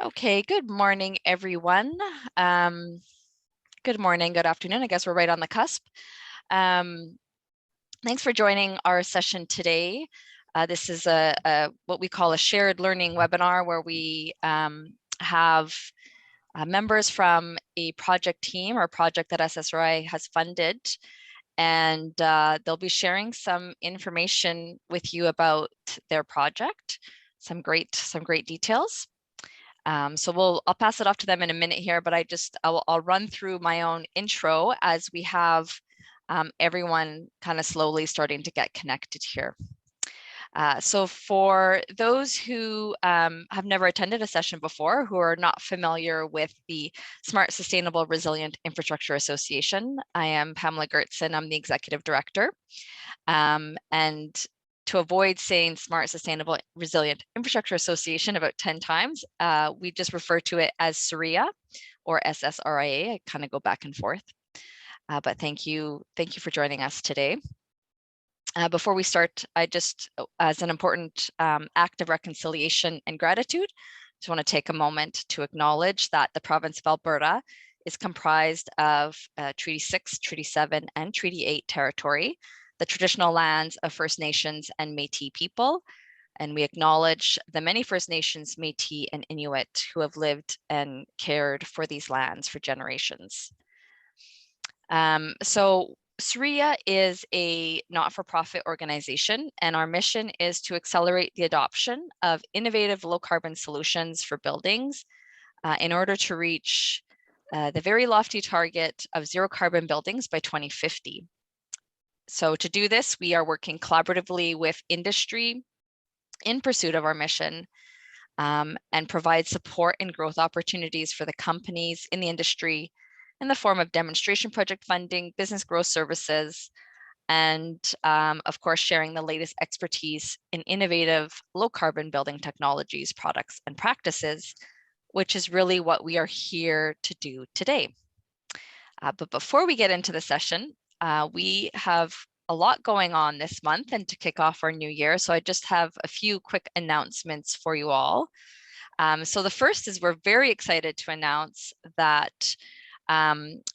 Okay, good morning, everyone. Good morning, good afternoon. I guess we're right on the cusp. Um, Thanks for joining our session today. This is what we call a shared learning webinar where we have members from a project team or project that SSRI has funded, and they'll be sharing some information with you about their project, some great details. I'll pass it off to them in a minute here, but I'll run through my own intro as we have everyone kind of slowly starting to get connected here. So for those who have never attended a session before, who are not familiar with the Smart, Sustainable, Resilient Infrastructure Association, I am Pamela Gertson. I'm the Executive Director. And to avoid saying Smart, Sustainable, Resilient Infrastructure Association about 10 times, we just refer to it as SRIA or SSRIA. I kind of go back and forth. But thank you for joining us today. Before we start, I just, as an important act of reconciliation and gratitude, just want to take a moment to acknowledge that the province of Alberta is comprised of Treaty 6, Treaty 7, and Treaty 8 territory, the traditional lands of First Nations and Métis people. And we acknowledge the many First Nations, Métis, and Inuit who have lived and cared for these lands for generations. So SRIA is a not-for-profit organization, and our mission is to accelerate the adoption of innovative low-carbon solutions for buildings in order to reach the very lofty target of zero-carbon buildings by 2050. So to do this, we are working collaboratively with industry in pursuit of our mission, and provide support and growth opportunities for the companies in the industry in the form of demonstration project funding, business growth services, and of course, sharing the latest expertise in innovative low carbon building technologies, products, and practices, which is really what we are here to do today. But before we get into the session, we have a lot going on this month and to kick off our new year. So I just have a few quick announcements for you all. So the first is we're very excited to announce that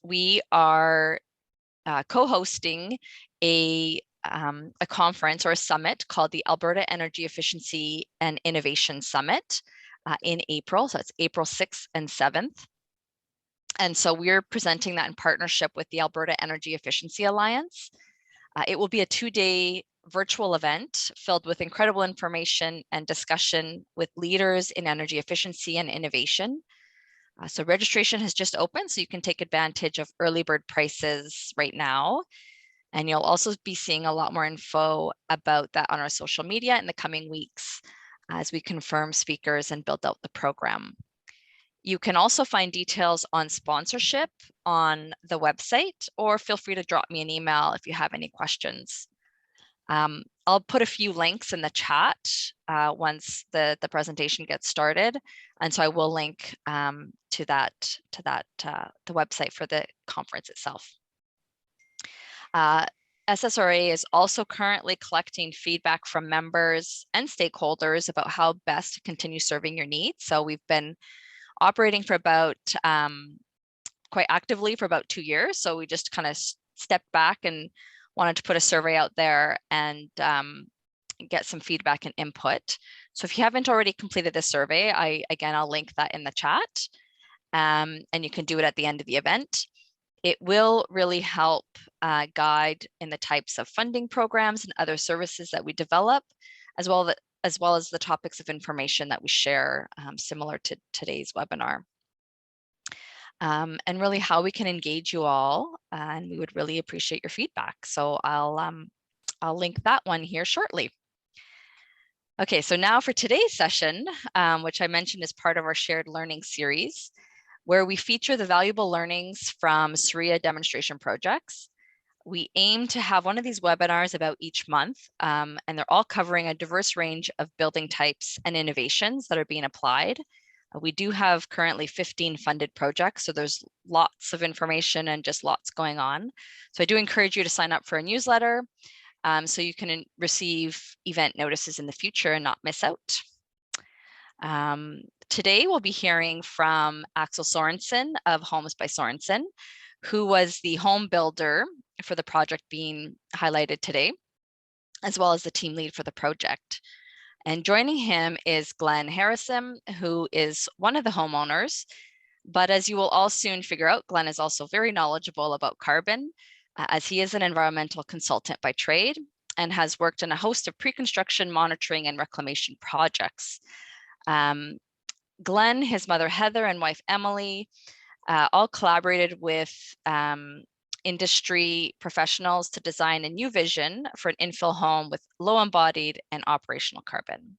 we are co-hosting a conference or a summit called the Alberta Energy Efficiency and Innovation Summit in April. So it's April 6th and 7th. And so we're presenting that in partnership with the Alberta Energy Efficiency Alliance. It will be a 2-day virtual event filled with incredible information and discussion with leaders in energy efficiency and innovation. So registration has just opened, so you can take advantage of early bird prices right now. And you'll also be seeing a lot more info about that on our social media in the coming weeks as we confirm speakers and build out the program. You can also find details on sponsorship on the website, or feel free to drop me an email if you have any questions. I'll put a few links in the chat once the presentation gets started. And so I will link to the website for the conference itself. SSRA is also currently collecting feedback from members and stakeholders about how best to continue serving your needs. So we've been operating for about quite actively for about 2 years. So we just kind of stepped back and wanted to put a survey out there and get some feedback and input. So if you haven't already completed this survey, I'll link that in the chat, and you can do it at the end of the event. It will really help guide in the types of funding programs and other services that we develop, as well as the topics of information that we share, similar to today's webinar. And really how we can engage you all, and we would really appreciate your feedback. So I'll link that one here shortly. Okay, so now for today's session, which I mentioned is part of our shared learning series, where we feature the valuable learnings from SRIA demonstration projects. We aim to have one of these webinars about each month, and they're all covering a diverse range of building types and innovations that are being applied. We do have currently 15 funded projects, so there's lots of information and just lots going on. So I do encourage you to sign up for a newsletter so you can receive event notices in the future and not miss out. Today we'll be hearing from Axel Sorensen of Homes by Sorensen, who was the home builder for the project being highlighted today, as well as the team lead for the project. And joining him is Glenn Harasym, who is one of the homeowners. But as you will all soon figure out, Glenn is also very knowledgeable about carbon, as he is an environmental consultant by trade and has worked on a host of pre-construction monitoring and reclamation projects. Glenn, his mother Heather, and wife Emily all collaborated with industry professionals to design a new vision for an infill home with low embodied and operational carbon.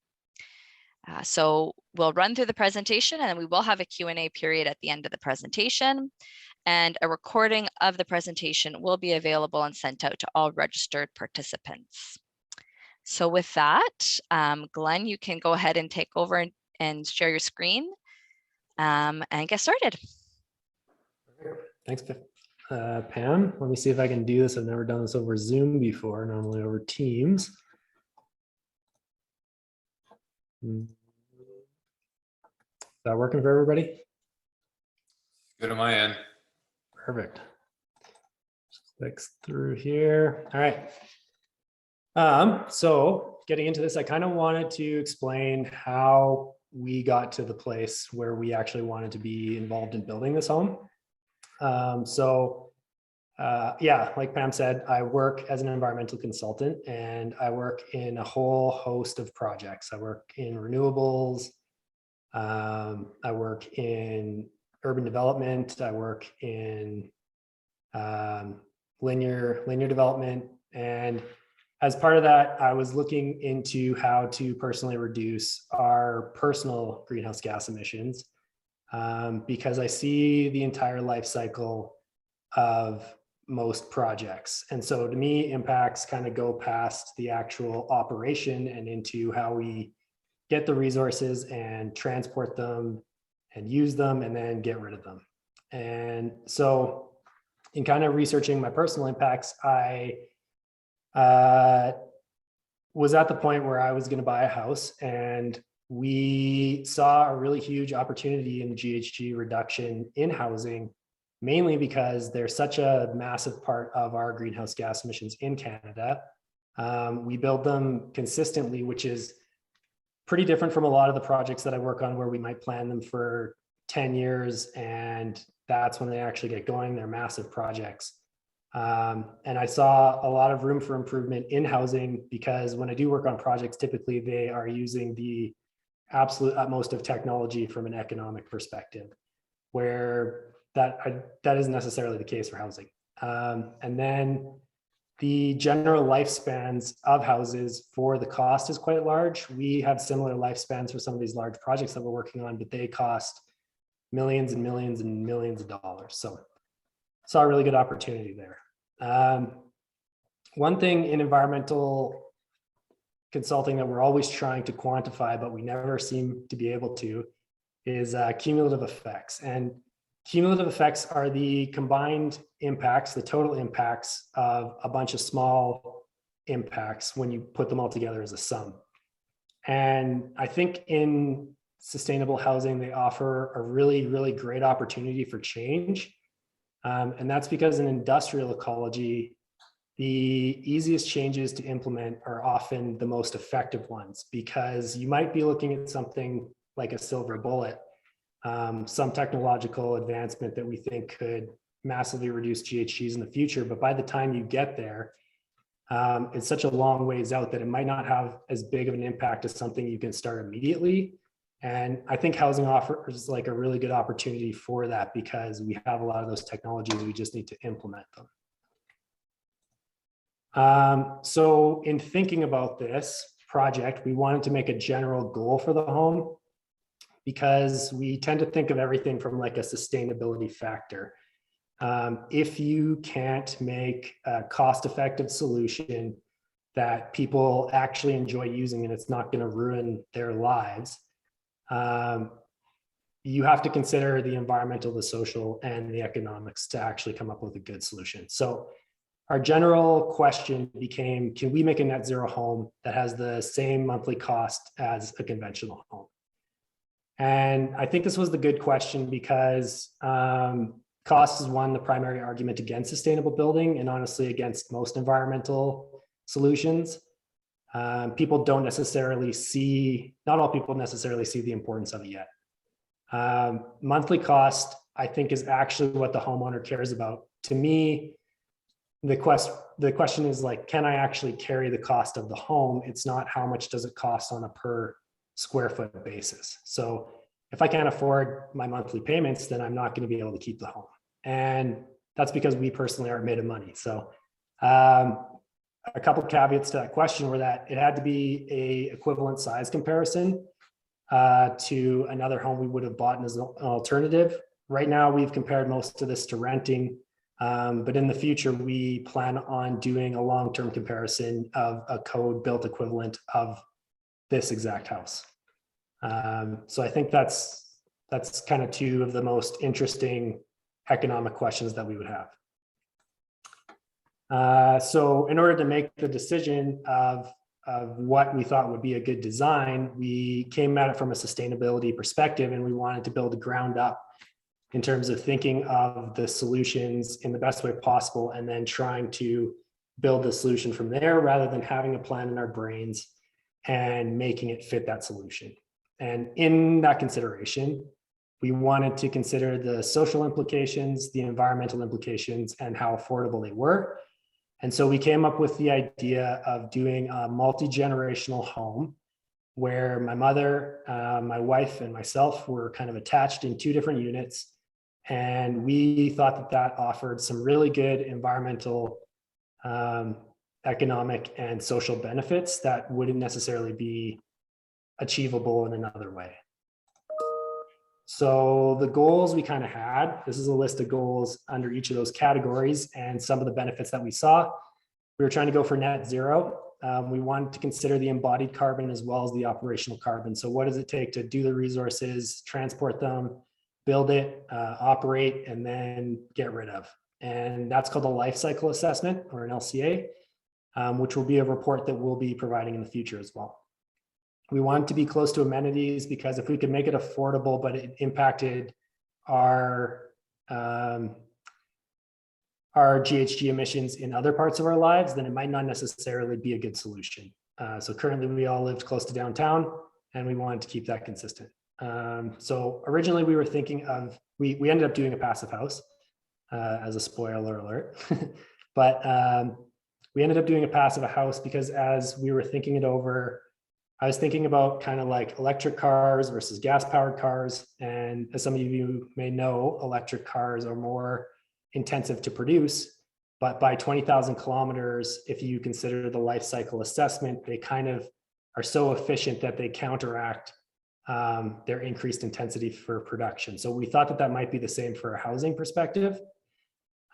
So we'll run through the presentation, and we will have a Q&A period at the end of the presentation. And a recording of the presentation will be available and sent out to all registered participants. So with that, Glenn, you can go ahead and take over and share your screen and get started. Thanks, Pam. Let me see if I can do this. I've never done this over Zoom before, normally over Teams. Is that working for everybody? Good on my end. Perfect. Just clicks through here. All right. So getting into this, I kind of wanted to explain how we got to the place where we actually wanted to be involved in building this home. Yeah, like Pam said, I work as an environmental consultant, and I work in a whole host of projects. I work in renewables. I work in urban development. I work in linear development. And as part of that, I was looking into how to personally reduce our personal greenhouse gas emissions, because I see the entire life cycle of most projects. And so to me, impacts kind of go past the actual operation and into how we get the resources and transport them and use them and then get rid of them. And so in kind of researching my personal impacts, I was at the point where I was going to buy a house, and we saw a really huge opportunity in GHG reduction in housing, mainly because they're such a massive part of our greenhouse gas emissions in Canada. We build them consistently, which is pretty different from a lot of the projects that I work on, where we might plan them for 10 years and that's when they actually get going. They're massive projects. And I saw a lot of room for improvement in housing, because when I do work on projects, typically they are using the absolute utmost of technology from an economic perspective, where that isn't necessarily the case for housing. And then the general lifespans of houses for the cost is quite large. We have similar lifespans for some of these large projects that we're working on, but they cost millions and millions and millions of dollars. So saw a really good opportunity there. One thing in environmental consulting that we're always trying to quantify, but we never seem to be able to, is cumulative effects. And cumulative effects are the combined impacts, the total impacts of a bunch of small impacts when you put them all together as a sum. And I think in sustainable housing, they offer a really, really great opportunity for change. And that's because in industrial ecology, the easiest changes to implement are often the most effective ones, because you might be looking at something like a silver bullet, some technological advancement that we think could massively reduce GHGs in the future. But by the time you get there, it's such a long ways out that it might not have as big of an impact as something you can start immediately. And I think housing offers like a really good opportunity for that, because we have a lot of those technologies, we just need to implement them. So in thinking about this project, we wanted to make a general goal for the home, because we tend to think of everything from like a sustainability factor. If you can't make a cost-effective solution that people actually enjoy using and it's not going to ruin their lives, you have to consider the environmental, the social, and the economics to actually come up with a good solution. So our general question became, can we make a net zero home that has the same monthly cost as a conventional home? And I think this was the good question because cost is the primary argument against sustainable building, and honestly against most environmental solutions. People don't necessarily see, not all people necessarily see the importance of it yet. Monthly cost, I think, is actually what the homeowner cares about. To me, the question is like, can I actually carry the cost of the home? It's not how much does it cost on a per square foot basis. So if I can't afford my monthly payments, then I'm not going to be able to keep the home. And that's because we personally aren't made of money. So a couple of caveats to that question were that it had to be a equivalent size comparison to another home we would have bought as an alternative. Right now, we've compared most of this to renting, but in the future, we plan on doing a long-term comparison of a code built equivalent of this exact house. So I think that's kind of two of the most interesting economic questions that we would have. So in order to make the decision of what we thought would be a good design, we came at it from a sustainability perspective, and we wanted to build a ground up in terms of thinking of the solutions in the best way possible, and then trying to build the solution from there rather than having a plan in our brains and making it fit that solution. And in that consideration, we wanted to consider the social implications, the environmental implications, and how affordable they were. And so we came up with the idea of doing a multi-generational home where my mother, my wife, and myself were kind of attached in two different units. And we thought that that offered some really good environmental, economic, and social benefits that wouldn't necessarily be achievable in another way. So the goals we kind of had, this is a list of goals under each of those categories and some of the benefits that we saw. We were trying to go for net zero. We wanted to consider the embodied carbon as well as the operational carbon. So what does it take to do the resources, transport them, build it, operate, and then get rid of? And that's called a life cycle assessment, or an LCA, which will be a report that we'll be providing in the future as well. We want to be close to amenities because if we could make it affordable, but it impacted our GHG emissions in other parts of our lives, then it might not necessarily be a good solution. So currently we all lived close to downtown, and we wanted to keep that consistent. So originally we were thinking of, we ended up doing a passive house as a spoiler alert, but we ended up doing a passive house because as we were thinking it over, I was thinking about kind of like electric cars versus gas powered cars. And as some of you may know, electric cars are more intensive to produce, but by 20,000 kilometers, if you consider the life cycle assessment, they kind of are so efficient that they counteract their increased intensity for production. So we thought that that might be the same for a housing perspective.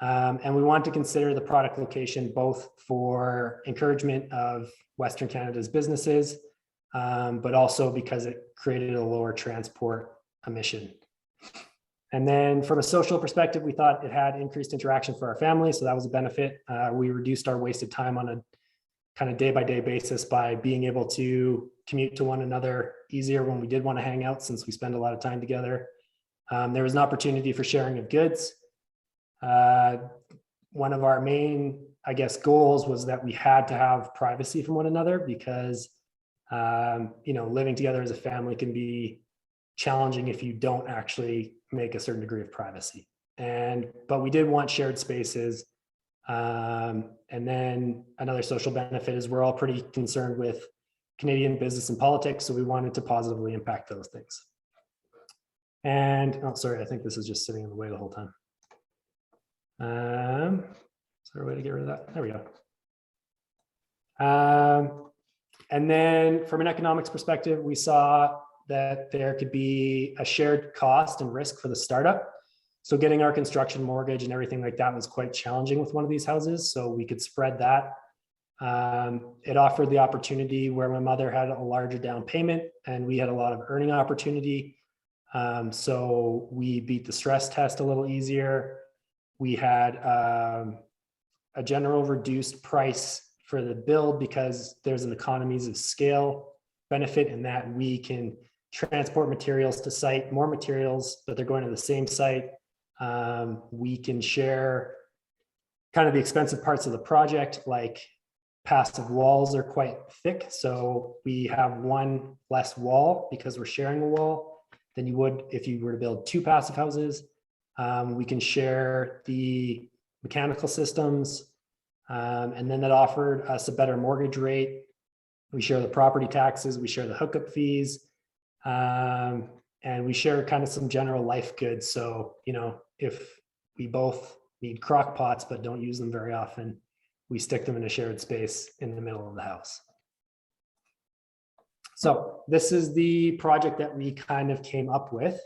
And we want to consider the product location both for encouragement of Western Canada's businesses, but also because it created a lower transport emission. And then from a social perspective, we thought it had increased interaction for our family. So that was a benefit. We reduced our wasted time on a kind of day-by-day basis by being able to commute to one another easier when we did want to hang out, since we spend a lot of time together. There was an opportunity for sharing of goods. One of our main, I guess, goals was that we had to have privacy from one another because living together as a family can be challenging if you don't actually make a certain degree of privacy. But we did want shared spaces. And then another social benefit is we're all pretty concerned with Canadian business and politics, so we wanted to positively impact those things. And, oh, sorry, I think this is just sitting in the way the whole time. Is there a way to get rid of that? There we go. And then from an economics perspective, we saw that there could be a shared cost and risk for the startup. So getting our construction mortgage and everything like that was quite challenging with one of these houses. So we could spread that. It offered the opportunity where my mother had a larger down payment and we had a lot of earning opportunity. So we beat the stress test a little easier. We had a general reduced price for the build because there's an economies of scale benefit in that we can transport materials to site, more materials, but they're going to the same site. We can share kind of the expensive parts of the project, like passive walls are quite thick. So we have one less wall because we're sharing a wall than you would if you were to build 2 passive houses. We can share the mechanical systems, and then that offered us a better mortgage rate. We share the property taxes, we share the hookup fees, and we share kind of some general life goods. So, you know, if we both need crock pots but don't use them very often, we stick them in a shared space in the middle of the house. So this is the project that we kind of came up with.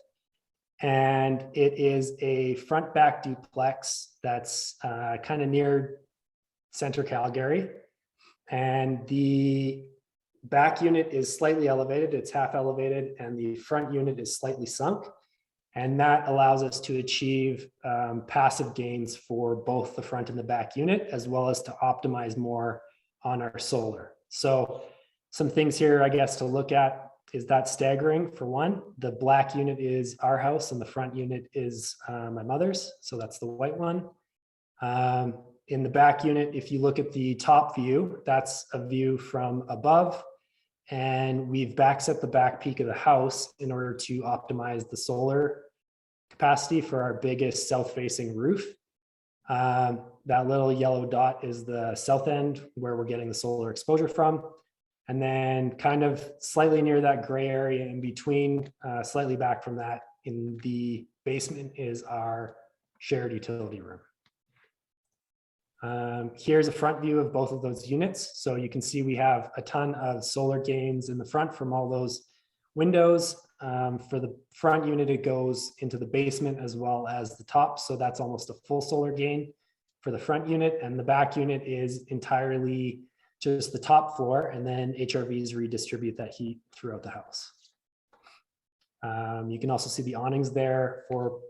And it is a front back duplex that's kind of near center Calgary. And the back unit is slightly elevated, it's half elevated, and the front unit is slightly sunk. And that allows us to achieve passive gains for both the front and the back unit, as well as to optimize more on our solar. So some things here, I guess, to look at is that staggering for one. The black unit is our house and the front unit is my mother's. So that's the white one. In the back unit, if you look at the top view, that's a view from above. And we've backset the back peak of the house in order to optimize the solar capacity for our biggest south-facing roof. That little yellow dot is the south end where we're getting the solar exposure from. And then kind of slightly near that gray area in between, slightly back from that in the basement is our shared utility room. Here's a front view of both of those units. So you can see we have a ton of solar gains in the front from all those windows. For the front unit, it goes into the basement as well as the top. So that's almost a full solar gain for the front unit. And the back unit is entirely just the top floor, and then HRVs redistribute that heat throughout the house. You can also see the awnings there for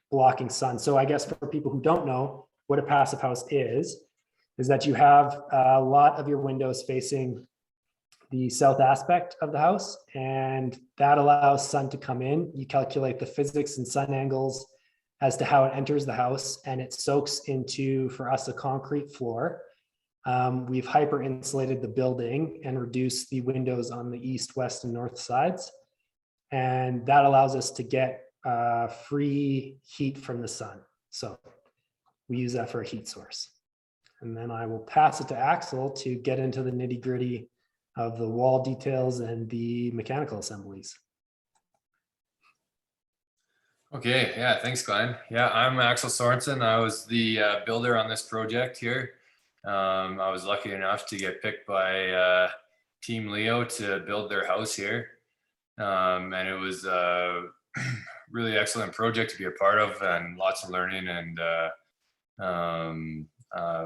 blocking sun. So I guess for people who don't know what a passive house is that you have a lot of your windows facing the south aspect of the house, and that allows sun to come in. You calculate the physics and sun angles as to how it enters the house, and it soaks into, for us, a concrete floor. We've hyper insulated the building and reduced the windows on the east, west, and north sides. And that allows us to get free heat from the sun. So we use that for a heat source. And then I will pass it to Axel to get into the nitty gritty of the wall details and the mechanical assemblies. Okay, yeah, thanks, Glenn. Yeah, I'm Axel Sorensen. I was the builder on this project here. I was lucky enough to get picked by Team Leo to build their house here. And it was a really excellent project to be a part of, and lots of learning and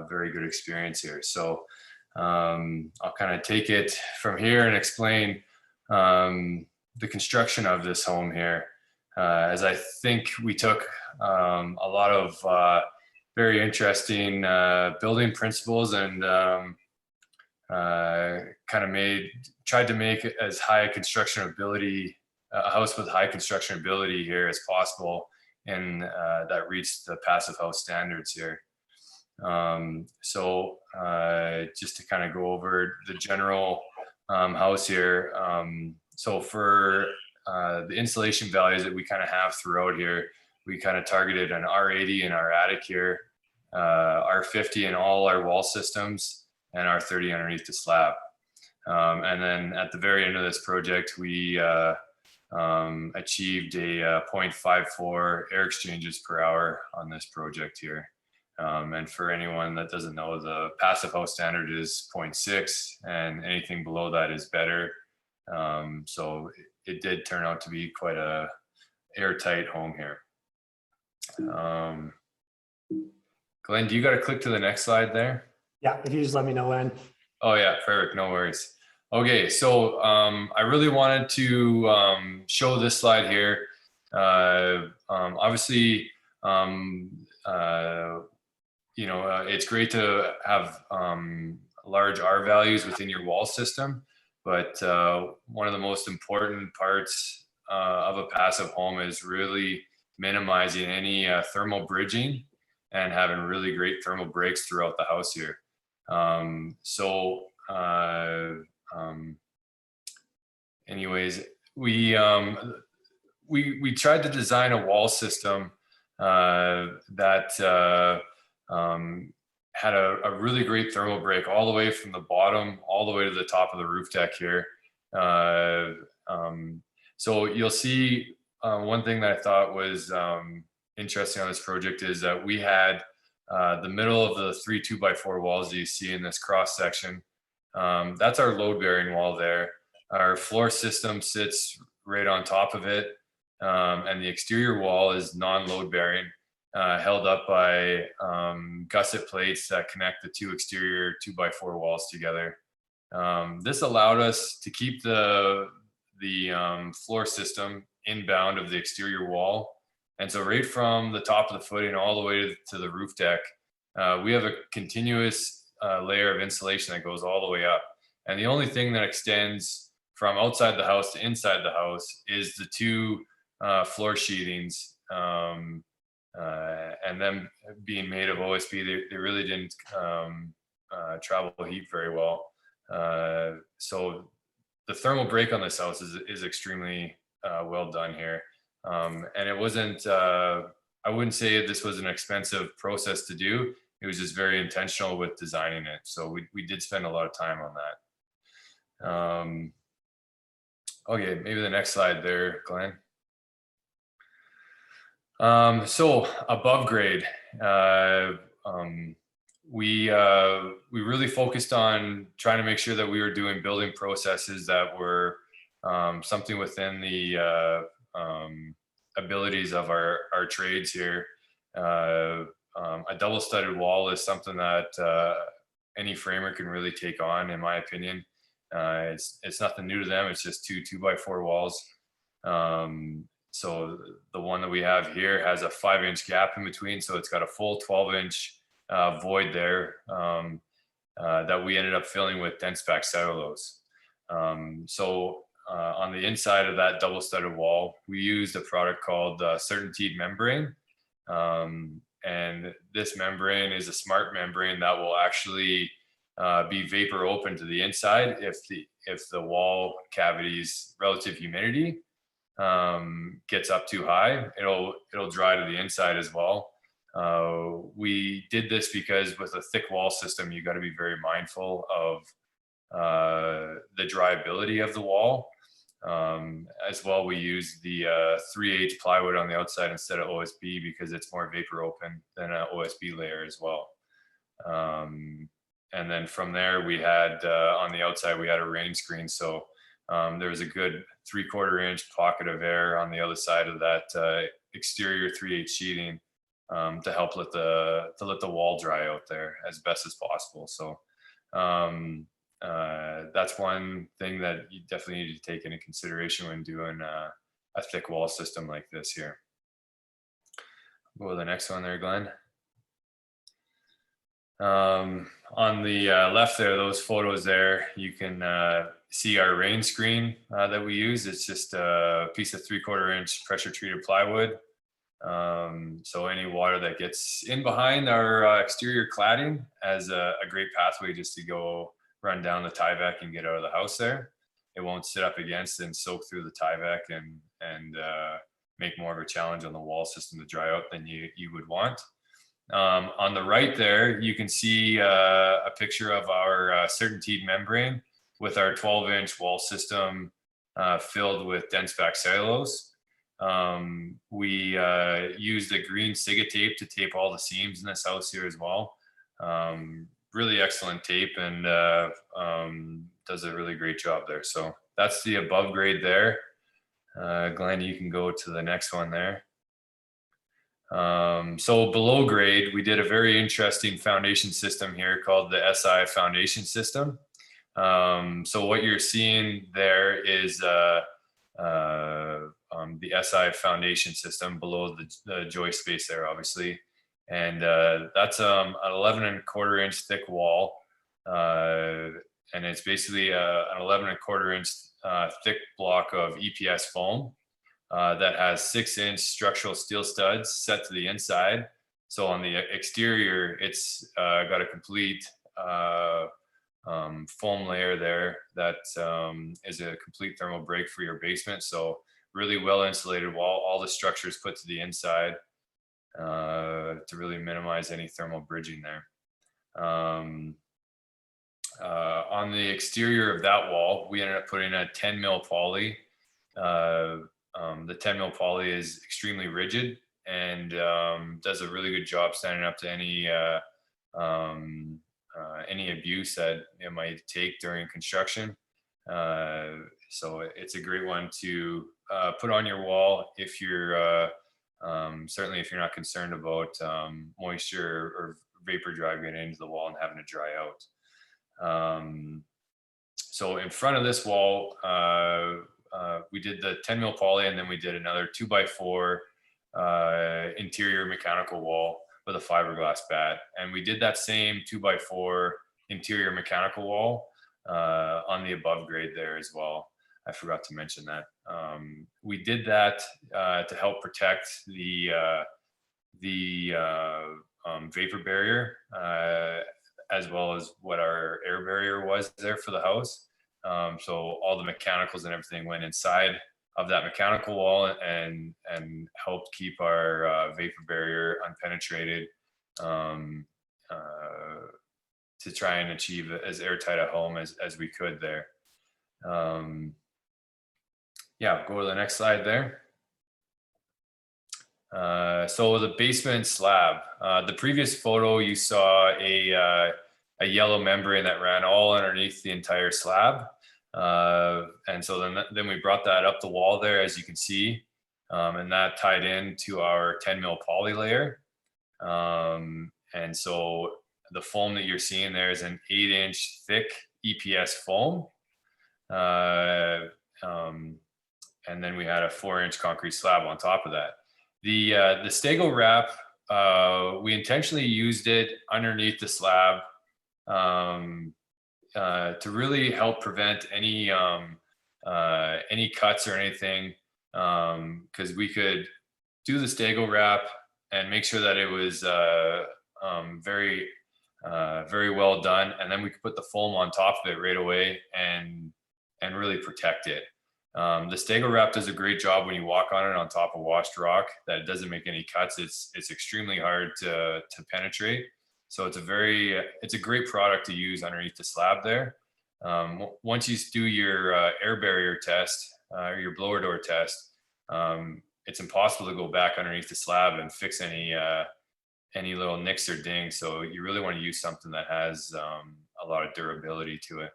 very good experience here. So I'll kind of take it from here and explain the construction of this home here. As I think we took a lot of very interesting building principles and kind of tried to make as high a construction ability, a house with high construction ability here as possible, and that reached the passive house standards here. So just to kind of go over the general house here. So for the insulation values that we kind of have throughout here, we kind of targeted an R80 in our attic here, R50 in all our wall systems, and R30 underneath the slab. And then at the very end of this project, we achieved a 0.54 air exchanges per hour on this project here. And for anyone that doesn't know, the passive house standard is 0.6, and anything below that is better. So it did turn out to be quite a airtight home here. Glenn, do you got to click to the next slide there? Yeah, if you just let me know when. Oh yeah, perfect, no worries. Okay, so I really wanted to show this slide here. Obviously, you know, it's great to have large R values within your wall system, But one of the most important parts of a passive home is really minimizing any thermal bridging and having really great thermal breaks throughout the house here. Anyways, we tried to design a wall system that had a really great thermal break all the way from the bottom all the way to the top of the roof deck here. So you'll see one thing that I thought was interesting on this project is that we had the middle of the 3 2x4 walls that you see in this cross section. That's our load bearing wall there. Our floor system sits right on top of it, and the exterior wall is non-load bearing, held up by gusset plates that connect the 2 exterior 2x4 walls together. This allowed us to keep the floor system inbound of the exterior wall. And so right from the top of the footing all the way to the roof deck, we have a continuous layer of insulation that goes all the way up. And the only thing that extends from outside the house to inside the house is the 2 floor sheathings. And them being made of OSB, they really didn't travel heat very well. So the thermal break on this house is extremely well done here. And it wasn't, I wouldn't say this was an expensive process to do. It was just very intentional with designing it. So we did spend a lot of time on that. Okay, maybe the next slide there, Glenn. So above grade, we really focused on trying to make sure that we were doing building processes that were something within the abilities of our trades here. A double studded wall is something that any framer can really take on, in my opinion. It's nothing new to them. It's just 2 2x4 walls. So the one that we have here has a 5-inch gap in between. So it's got a full 12-inch void there that we ended up filling with dense packed cellulose. So on the inside of that double studded wall, we used a product called Certainteed membrane. And this membrane is a smart membrane that will actually be vapor open to the inside if the wall cavity's relative humidity gets up too high. It'll dry to the inside as well. We did this because with a thick wall system, you got to be very mindful of the dryability of the wall. As well, we use the 3H plywood on the outside instead of OSB because it's more vapor open than an OSB layer as well. And then from there, we had on the outside, we had a rain screen. So there was a good 3/4 inch pocket of air on the other side of that exterior 3/8 sheeting to help let the wall dry out there as best as possible. So that's one thing that you definitely need to take into consideration when doing a thick wall system like this here. Go to the next one there, Glenn. On the left there, those photos there, you can see our rain screen that we use. It's just a piece of 3/4 inch pressure treated plywood. So any water that gets in behind our exterior cladding has a great pathway just to go run down the Tyvek and get out of the house there. It won't sit up against and soak through the Tyvek and make more of a challenge on the wall system to dry out than you would want. On the right there, you can see a picture of our Certainteed membrane with our 12-inch wall system filled with dense packed cellulose. We used a green Siga tape to tape all the seams in this house here as well. Really excellent tape and does a really great job there. So that's the above grade there. Glenn, you can go to the next one there. So below grade, we did a very interesting foundation system here called the SI foundation system. So what you're seeing there is the SI foundation system below the joist space there, obviously. And that's an 11 1/4 inch thick wall. and it's basically an 11.25 inch thick block of EPS foam that has 6-inch structural steel studs set to the inside. So on the exterior, it's got a complete foam layer there that is a complete thermal break for your basement. So really well insulated wall, all the structures put to the inside to really minimize any thermal bridging there. On the exterior of that wall, we ended up putting a 10 mil poly. The 10 mil poly is extremely rigid and does a really good job standing up to any abuse that it might take during construction. So it's a great one to put on your wall if you're certainly if you're not concerned about moisture or vapor drive getting into the wall and having to dry out. So in front of this wall, we did the 10 mil poly, and then we did another 2x4 interior mechanical wall with a fiberglass bat. And we did that same 2x4 interior mechanical wall on the above grade there as well. I forgot to mention that. We did that to help protect the vapor barrier, as well as what our air barrier was there for the house. So all the mechanicals and everything went inside of that mechanical wall and helped keep our vapor barrier unpenetrated to try and achieve as airtight a home as we could there. Yeah, go to the next slide there. So the basement slab, the previous photo you saw a yellow membrane that ran all underneath the entire slab. And so then we brought that up the wall there, as you can see, and that tied into our 10 mil poly layer. And so the foam that you're seeing there is an 8-inch thick EPS foam. And then we had a 4-inch concrete slab on top of that. The Stego wrap, we intentionally used it underneath the slab to really help prevent any cuts or anything, because we could do the Stego wrap and make sure that it was very well done, and then we could put the foam on top of it right away and really protect it. The Stego wrap does a great job when you walk on it on top of washed rock, that it doesn't make any cuts. It's extremely hard to penetrate. So it's a great product to use underneath the slab there. Once you do your air barrier test or your blower door test, it's impossible to go back underneath the slab and fix any little nicks or dings. So you really want to use something that has a lot of durability to it.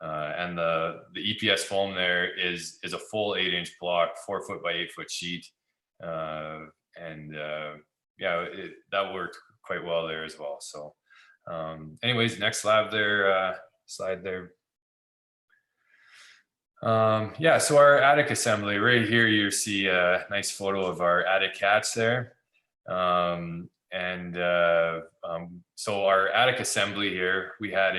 And the EPS foam there is a full 8-inch block, 4 foot by 8 foot sheet. Yeah, that worked quite well there as well. So anyways, next slide there. Yeah, so our attic assembly right here, you see a nice photo of our attic hatch there. So our attic assembly here, we had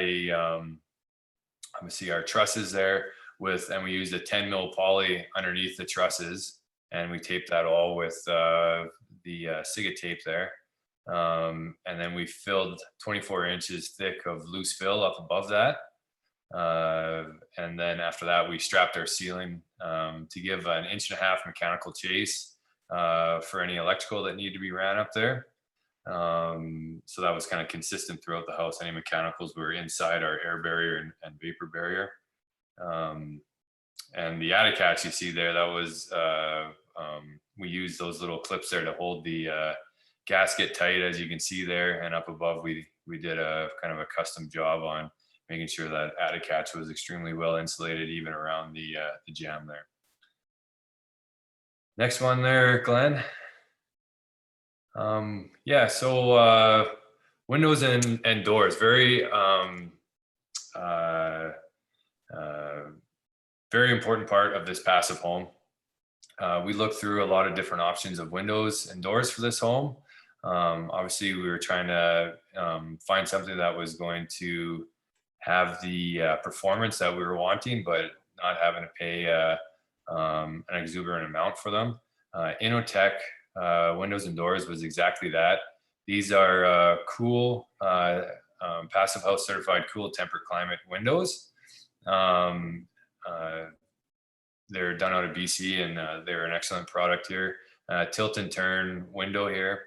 let me see, our trusses there and we used a 10 mil poly underneath the trusses, and we taped that all with the Siga tape there. And then we filled 24 inches thick of loose fill up above that. And then after that, we strapped our ceiling to give an 1.5 inch mechanical chase for any electrical that needed to be ran up there. So that was kind of consistent throughout the house. Any mechanicals were inside our air barrier and vapor barrier. And the attic hatch you see there, that was, we used those little clips there to hold the gasket tight, as you can see there. And up above, we did a kind of a custom job on making sure that attic hatch was extremely well insulated, even around the jamb there. Next one there, Glenn. Yeah, so windows and doors, very important part of this passive home. We looked through a lot of different options of windows and doors for this home. Obviously, we were trying to find something that was going to have the performance that we were wanting, but not having to pay an exuberant amount for them. Intertek Windows and Doors was exactly that. These are cool, passive house certified cool temperate climate windows. They're done out of BC, and they're an excellent product here. Tilt and turn window here.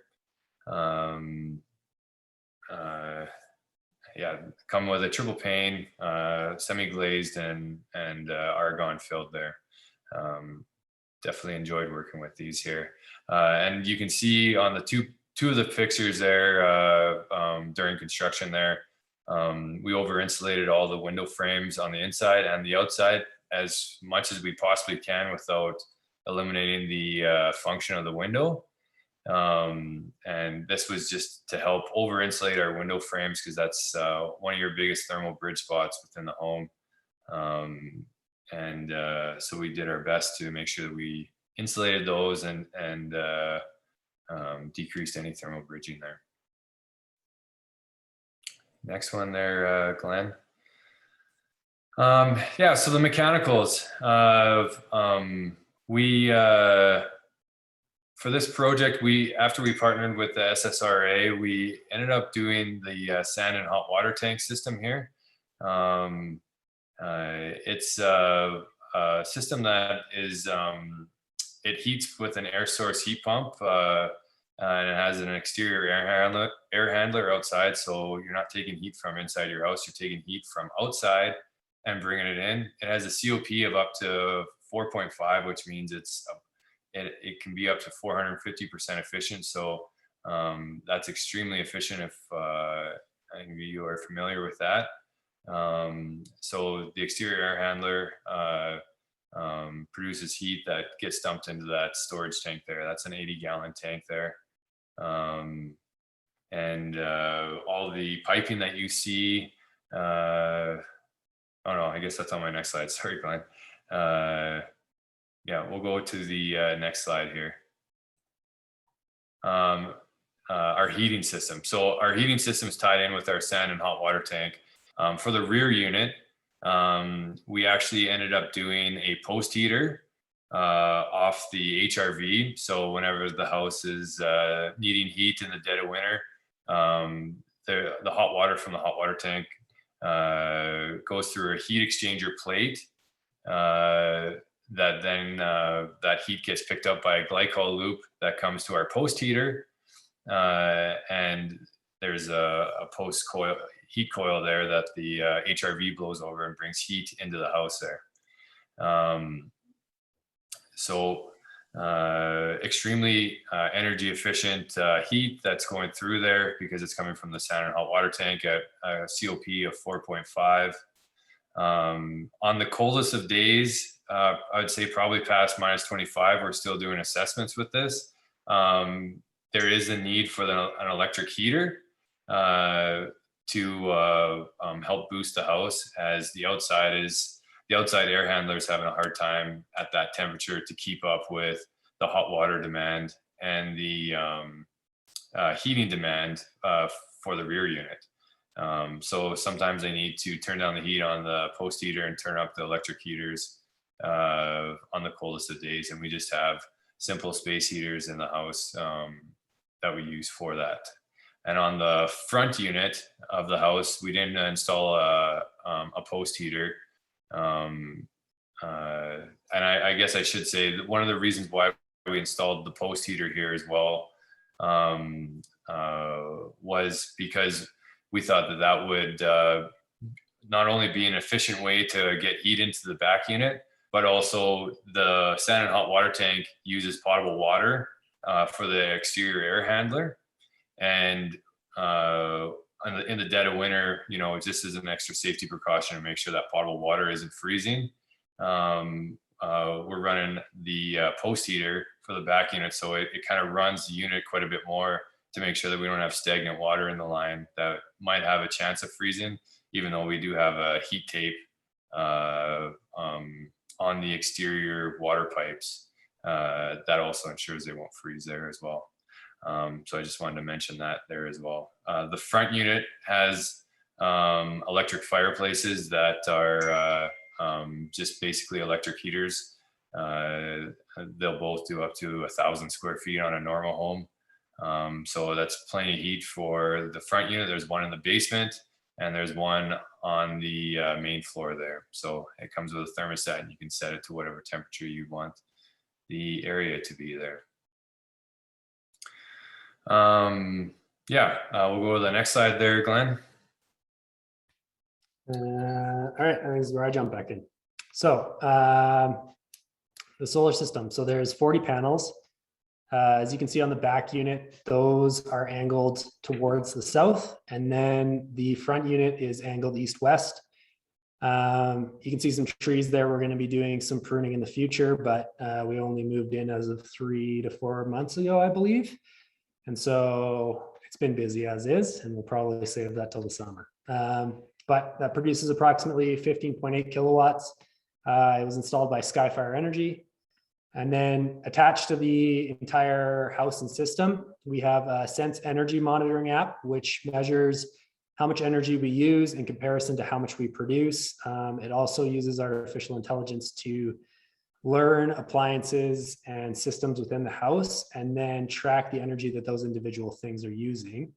Yeah, come with a triple pane, semi-glazed and argon filled there. Definitely enjoyed working with these here. And you can see on the two of the fixtures there during construction there, we over insulated all the window frames on the inside and the outside as much as we possibly can without eliminating the function of the window. And this was just to help over insulate our window frames, because that's one of your biggest thermal bridge spots within the home. So we did our best to make sure that we insulated those and decreased any thermal bridging there. Next one there, Glenn. Yeah, so the mechanicals of for this project, after we partnered with the SSRA, we ended up doing the sand and hot water tank system here. It's a system that is, it heats with an air source heat pump, and it has an exterior air handler outside. So you're not taking heat from inside your house, you're taking heat from outside and bringing it in. It has a COP of up to 4.5, which means it can be up to 450% efficient. So that's extremely efficient if you are familiar with that. So the exterior air handler produces heat that gets dumped into that storage tank there. That's an 80-gallon tank there. And all the piping that you see, oh no, I guess that's on my next slide. Sorry, Glenn. Yeah, we'll go to the next slide here. Our heating system. So our heating system is tied in with our sand and hot water tank. For the rear unit, we actually ended up doing a post heater off the HRV. So whenever the house is needing heat in the dead of winter, the hot water from the hot water tank goes through a heat exchanger plate that then that heat gets picked up by a glycol loop that comes to our post heater, and there's a post coil heat coil there that the HRV blows over and brings heat into the house there. Extremely energy efficient heat that's going through there because it's coming from the sand and hot water tank at a COP of 4.5. On the coldest of days, I would say probably past -25, we're still doing assessments with this. There is a need for an electric heater to help boost the house, as the outside air handler is having a hard time at that temperature to keep up with the hot water demand and the heating demand for the rear unit. So sometimes they need to turn down the heat on the post heater and turn up the electric heaters on the coldest of days. And we just have simple space heaters in the house that we use for that. And on the front unit of the house, we didn't install a post heater. And I guess I should say that one of the reasons why we installed the post heater here as well was because we thought that would not only be an efficient way to get heat into the back unit, but also the sand and hot water tank uses potable water for the exterior air handler. And in the dead of winter, just as an extra safety precaution to make sure that potable water isn't freezing, we're running the post heater for the back unit. So it kind of runs the unit quite a bit more to make sure that we don't have stagnant water in the line that might have a chance of freezing, even though we do have a heat tape on the exterior water pipes. That also ensures they won't freeze there as well. So I just wanted to mention that there as well. The front unit has electric fireplaces that are just basically electric heaters. They'll both do up to 1,000 square feet on a normal home. So that's plenty of heat for the front unit. There's one in the basement and there's one on the main floor there. So it comes with a thermostat and you can set it to whatever temperature you want the area to be there. Yeah, we'll go to the next slide there, Glenn. All right, I think this is where I jump back in. So the solar system. So there's 40 panels. As you can see on the back unit, those are angled towards the south, and then the front unit is angled east-west. You can see some trees there. We're going to be doing some pruning in the future, but we only moved in as of 3 to 4 months ago, I believe. And so it's been busy as is, and we'll probably save that till the summer. But that produces approximately 15.8 kilowatts. It was installed by Skyfire Energy. And then attached to the entire house and system, we have a Sense Energy monitoring app, which measures how much energy we use in comparison to how much we produce. It also uses artificial intelligence to learn appliances and systems within the house and then track the energy that those individual things are using.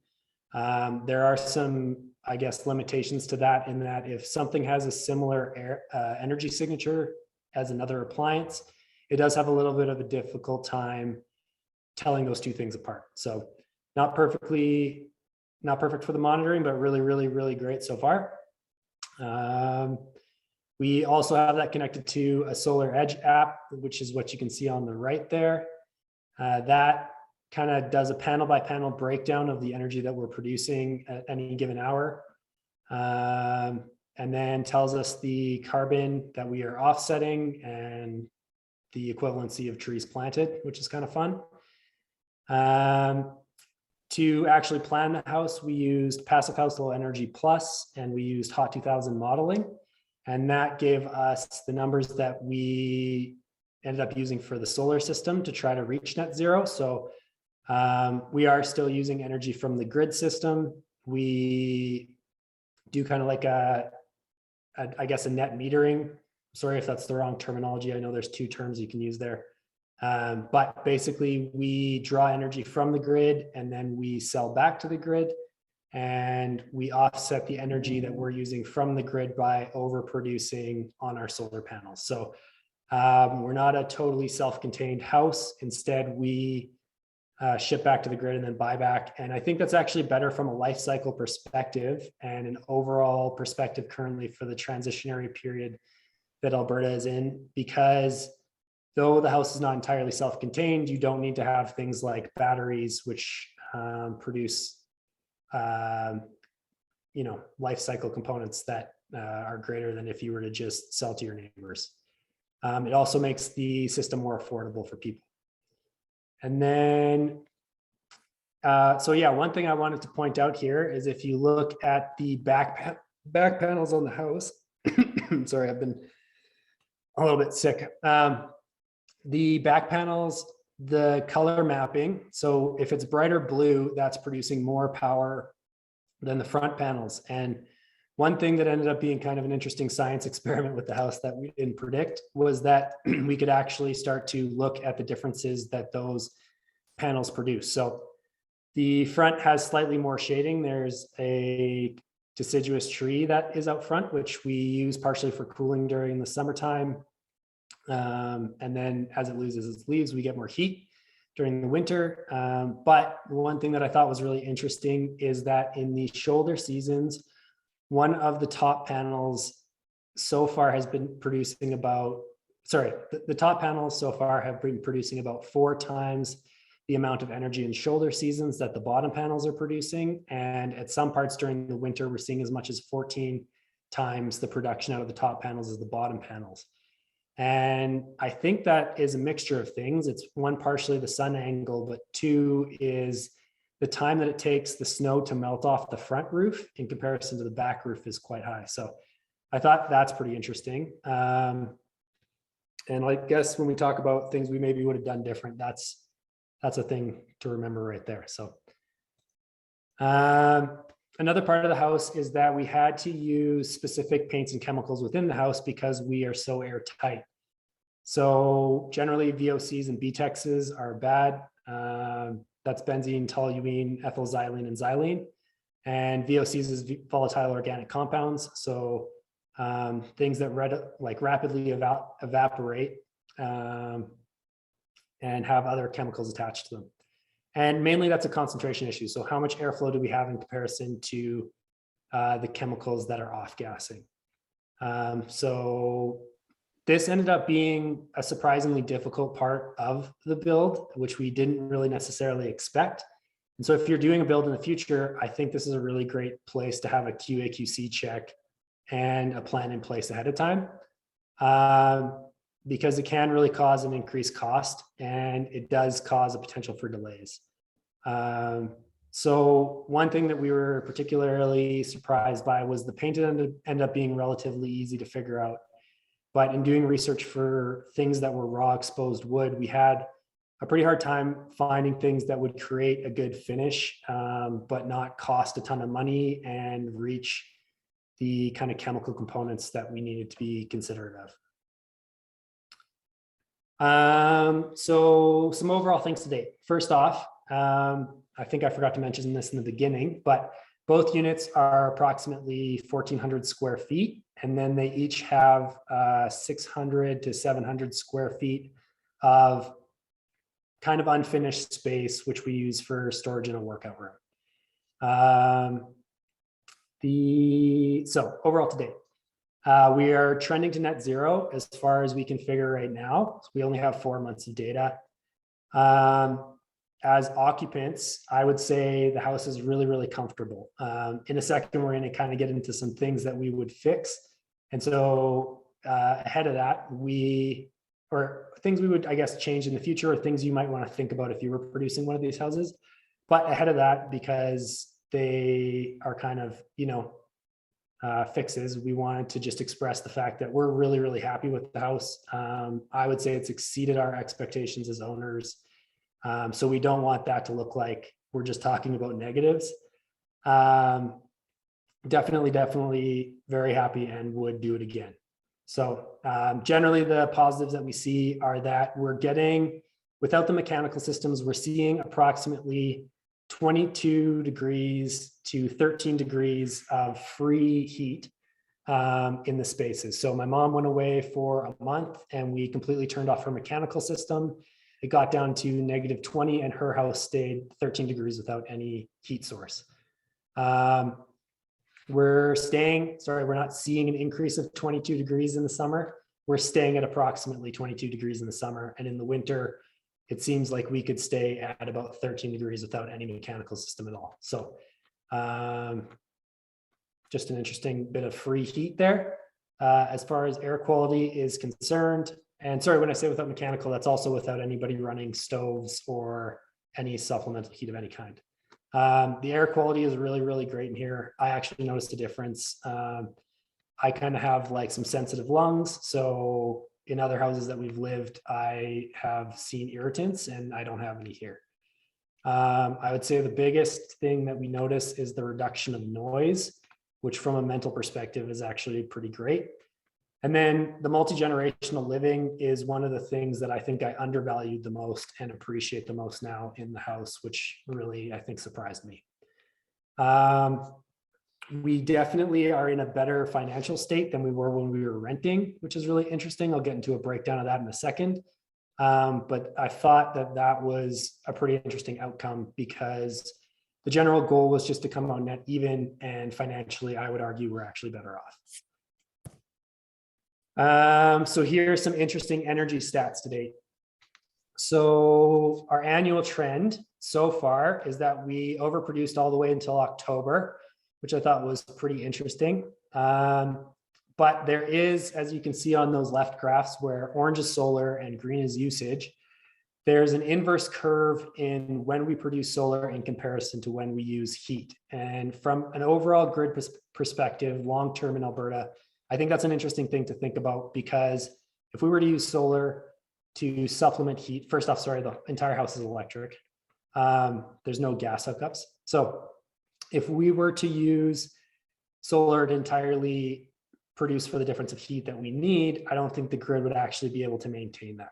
There are some, I guess, limitations to that in that if something has a similar energy signature as another appliance, it does have a little bit of a difficult time telling those two things apart. So not perfect for the monitoring, but really, really, really great so far. We also have that connected to a Solar Edge app, which is what you can see on the right there. That kind of does a panel by panel breakdown of the energy that we're producing at any given hour. And then tells us the carbon that we are offsetting and the equivalency of trees planted, which is kind of fun. To actually plan the house, we used Passive House Low Energy Plus, and we used Hot 2000 modeling. And that gave us the numbers that we ended up using for the solar system to try to reach net zero. So we are still using energy from the grid system. We do kind of like I guess a net metering. Sorry if that's the wrong terminology. I know there's two terms you can use there. But basically we draw energy from the grid and then we sell back to the grid, and we offset the energy that we're using from the grid by overproducing on our solar panels. So we're not a totally self-contained house. Instead, we ship back to the grid and then buy back. And I think that's actually better from a life cycle perspective and an overall perspective currently for the transitionary period that Alberta is in, because though the house is not entirely self-contained, you don't need to have things like batteries, which produce, life cycle components that are greater than if you were to just sell to your neighbors. It also makes the system more affordable for people. And then, one thing I wanted to point out here is if you look at the back panels on the house, sorry, I've been a little bit sick. The back panels, the color mapping. So if it's brighter blue, that's producing more power than the front panels. And one thing that ended up being kind of an interesting science experiment with the house that we didn't predict was that we could actually start to look at the differences that those panels produce. So the front has slightly more shading. There's a deciduous tree that is out front, which we use partially for cooling during the summertime. And then as it loses its leaves, we get more heat during the winter. But one thing that I thought was really interesting is that in the shoulder seasons, one of the top panels so far has been producing about, the top panels so far have been producing about 4 times the amount of energy in shoulder seasons that the bottom panels are producing. And at some parts during the winter, we're seeing as much as 14 times the production out of the top panels as the bottom panels. And I think that is a mixture of things. It's one, partially the sun angle, but 2 is the time that it takes the snow to melt off the front roof in comparison to the back roof is quite high. So I thought that's pretty interesting. And I guess when we talk about things we maybe would have done different, that's a thing to remember right there. So Another part of the house is that we had to use specific paints and chemicals within the house because we are so airtight. So generally VOCs and BTEXs are bad. That's benzene, toluene, ethylxylene, and xylene. And VOCs is volatile organic compounds. So things that rapidly evaporate and have other chemicals attached to them. And mainly that's a concentration issue. So how much airflow do we have in comparison to the chemicals that are off-gassing? So this ended up being a surprisingly difficult part of the build, which we didn't really necessarily expect. And so if you're doing a build in the future, I think this is a really great place to have a QA/QC check and a plan in place ahead of time. Because it can really cause an increased cost and it does cause a potential for delays. So one thing that we were particularly surprised by was the paint ended up being relatively easy to figure out. But in doing research for things that were raw exposed wood, we had a pretty hard time finding things that would create a good finish, but not cost a ton of money and reach the kind of chemical components that we needed to be considerate of. So some overall things to date. First off, I think I forgot to mention this in the beginning, but both units are approximately 1,400 square feet, and then they each have 600 to 700 square feet of kind of unfinished space, which we use for storage in a workout room. So overall to date. We are trending to net zero as far as we can figure right now. So we only have 4 months of data. As occupants, I would say the house is really, really comfortable. In a second, we're going to kind of get into some things that we would fix. And so ahead of that, or things we would, I guess, change in the future, or things you might want to think about if you were producing one of these houses. But ahead of that, because they are kind of, fixes, we wanted to just express the fact that we're really, really happy with the house. I would say it's exceeded our expectations as owners. So we don't want that to look like we're just talking about negatives. Definitely very happy and would do it again. So generally the positives that we see are that we're getting, without the mechanical systems, we're seeing approximately 22 degrees to 13 degrees of free heat in the spaces. So my mom went away for a month and we completely turned off her mechanical system. It got down to -20 and her house stayed 13 degrees without any heat source. We're not seeing an increase of 22 degrees in the summer. We're staying at approximately 22 degrees in the summer. And in the winter, it seems like we could stay at about 13 degrees without any mechanical system at all. So just an interesting bit of free heat there. As far as air quality is concerned, and sorry, when I say without mechanical, that's also without anybody running stoves or any supplemental heat of any kind. The air quality is really, really great in here. I actually noticed a difference. I kind of have like some sensitive lungs. So in other houses that we've lived, I have seen irritants and I don't have any here. I would say the biggest thing that we notice is the reduction of noise, which from a mental perspective is actually pretty great. And then the multi-generational living is one of the things that I think I undervalued the most and appreciate the most now in the house, which really, I think, surprised me. We definitely are in a better financial state than we were when we were renting, which is really interesting. I'll get into a breakdown of that in a second. But I thought that that was a pretty interesting outcome because the general goal was just to come out net even, and financially, I would argue we're actually better off. So here's some interesting energy stats to date. So our annual trend so far is that we overproduced all the way until October, which I thought was pretty interesting. But there is, as you can see on those left graphs, where orange is solar and green is usage, there's an inverse curve in when we produce solar in comparison to when we use heat. And from an overall grid perspective, long-term in Alberta, I think that's an interesting thing to think about, because if we were to use solar to supplement heat, first off, sorry, the entire house is electric. There's no gas hookups. So if we were to use solar to entirely produce for the difference of heat that we need, I don't think the grid would actually be able to maintain that.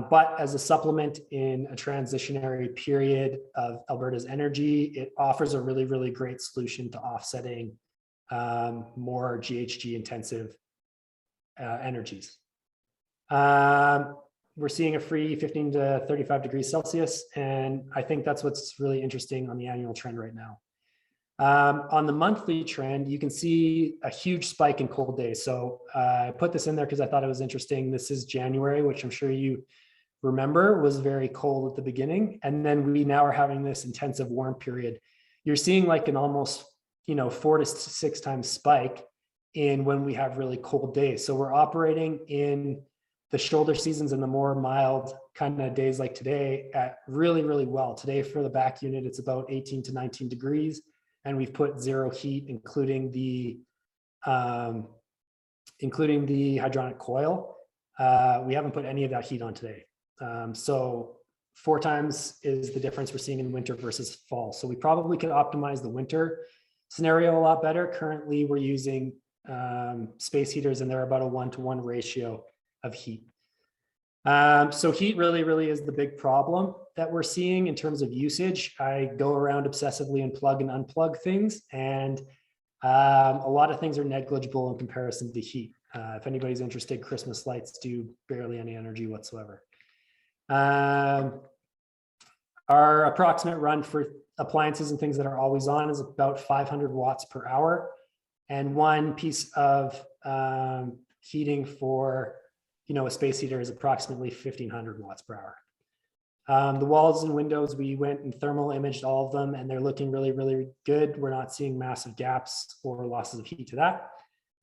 But as a supplement in a transitionary period of Alberta's energy, it offers a really, really great solution to offsetting more GHG intensive energies. We're seeing a free 15 to 35 degrees Celsius, and I think that's what's really interesting on the annual trend right now. On the monthly trend, you can see a huge spike in cold days. So I put this in there because I thought it was interesting. This is January, which I'm sure you remember was very cold at the beginning. And then we now are having this intensive warm period. You're seeing like an almost, 4 to 6 times spike in when we have really cold days. So we're operating in the shoulder seasons and the more mild kind of days like today at really, really well. Today for the back unit, it's about 18 to 19 degrees. And we've put zero heat, including the hydronic coil. We haven't put any of that heat on today. So 4 times is the difference we're seeing in winter versus fall. So we probably could optimize the winter scenario a lot better. Currently, we're using space heaters, and they're about a 1-to-1 ratio of heat. So heat really, really is the big problem that we're seeing in terms of usage. I go around obsessively and plug and unplug things, and a lot of things are negligible in comparison to heat. If anybody's interested, Christmas lights do barely any energy whatsoever. Our approximate run for appliances and things that are always on is about 500 watts per hour. And one piece of heating for a space heater is approximately 1500 watts per hour. The walls and windows, we went and thermal imaged all of them, and they're looking really, really good. We're not seeing massive gaps or losses of heat to that.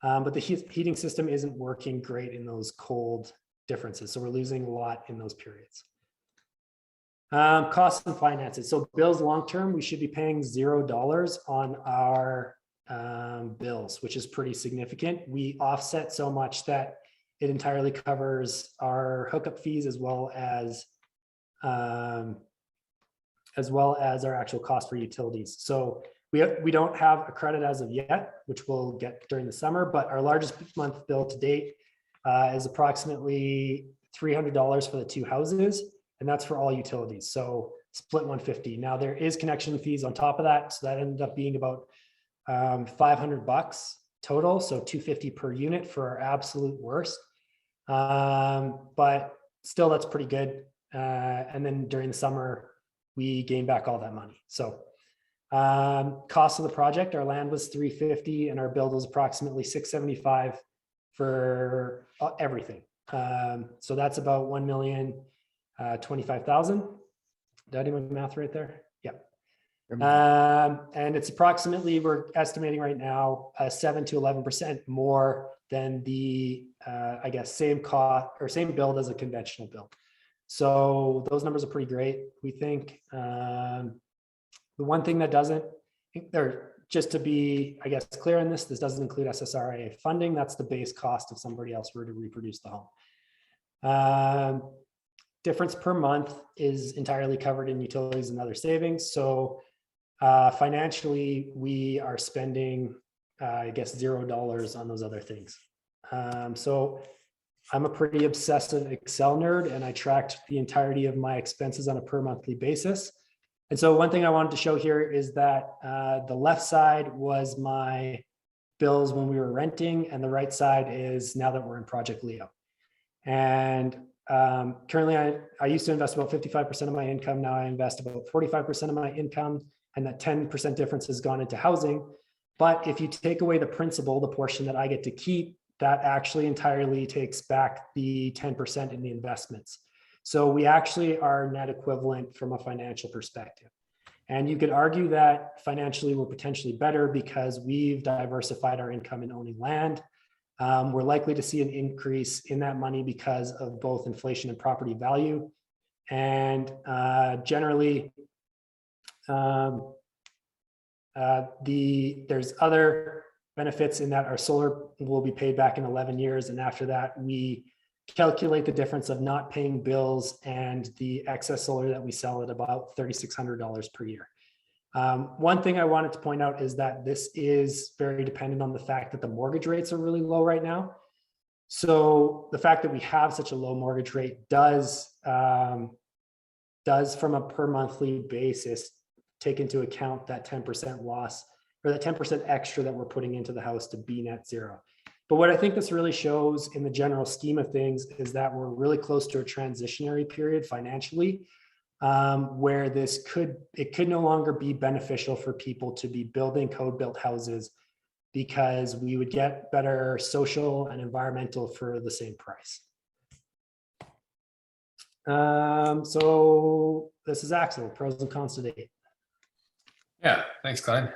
But the heating system isn't working great in those cold differences. So we're losing a lot in those periods. Costs and finances. So bills long-term, we should be paying $0 on our bills, which is pretty significant. We offset so much that it entirely covers our hookup fees as well as our actual cost for utilities. So we don't have a credit as of yet, which we'll get during the summer, but our largest month bill to date is approximately $300 for the 2 houses, and that's for all utilities. So split 150. Now there is connection fees on top of that, so that ended up being about $500 total, so $250 per unit for our absolute worst. But still, that's pretty good. And then during the summer, we gain back all that money. So cost of the project, our land was $350 and our build was approximately $675 for everything. So that's about $1,025,000. Did I do my math right there? Yeah. And it's approximately, we're estimating right now, 7 to 11% more than the, same cost or same build as a conventional build. So those numbers are pretty great. We think the one thing that doesn't, or just to be, clear on this doesn't include SSRA funding. That's the base cost if somebody else were to reproduce the home. Difference per month is entirely covered in utilities and other savings. So financially, we are spending, $0 on those other things. So I'm a pretty obsessive Excel nerd, and I tracked the entirety of my expenses on a per monthly basis. And so one thing I wanted to show here is that the left side was my bills when we were renting, and the right side is now that we're in Project Leo. And currently, I used to invest about 55% of my income. Now I invest about 45% of my income, and that 10% difference has gone into housing. But if you take away the principal, the portion that I get to keep, that actually entirely takes back the 10% in the investments. So we actually are net equivalent from a financial perspective. And you could argue that financially we're potentially better because we've diversified our income in owning land. We're likely to see an increase in that money because of both inflation and property value. And generally, there's other benefits in that our solar will be paid back in 11 years. And after that, we calculate the difference of not paying bills and the excess solar that we sell at about $3,600 per year. One thing I wanted to point out is that this is very dependent on the fact that the mortgage rates are really low right now. So the fact that we have such a low mortgage rate does from a per monthly basis take into account that 10% loss or that 10% extra that we're putting into the house to be net zero. But what I think this really shows in the general scheme of things is that we're really close to a transitionary period financially, where it could no longer be beneficial for people to be building code built houses because we would get better social and environmental for the same price. So this is Axel, pros and cons to date. Yeah, thanks, Glenn.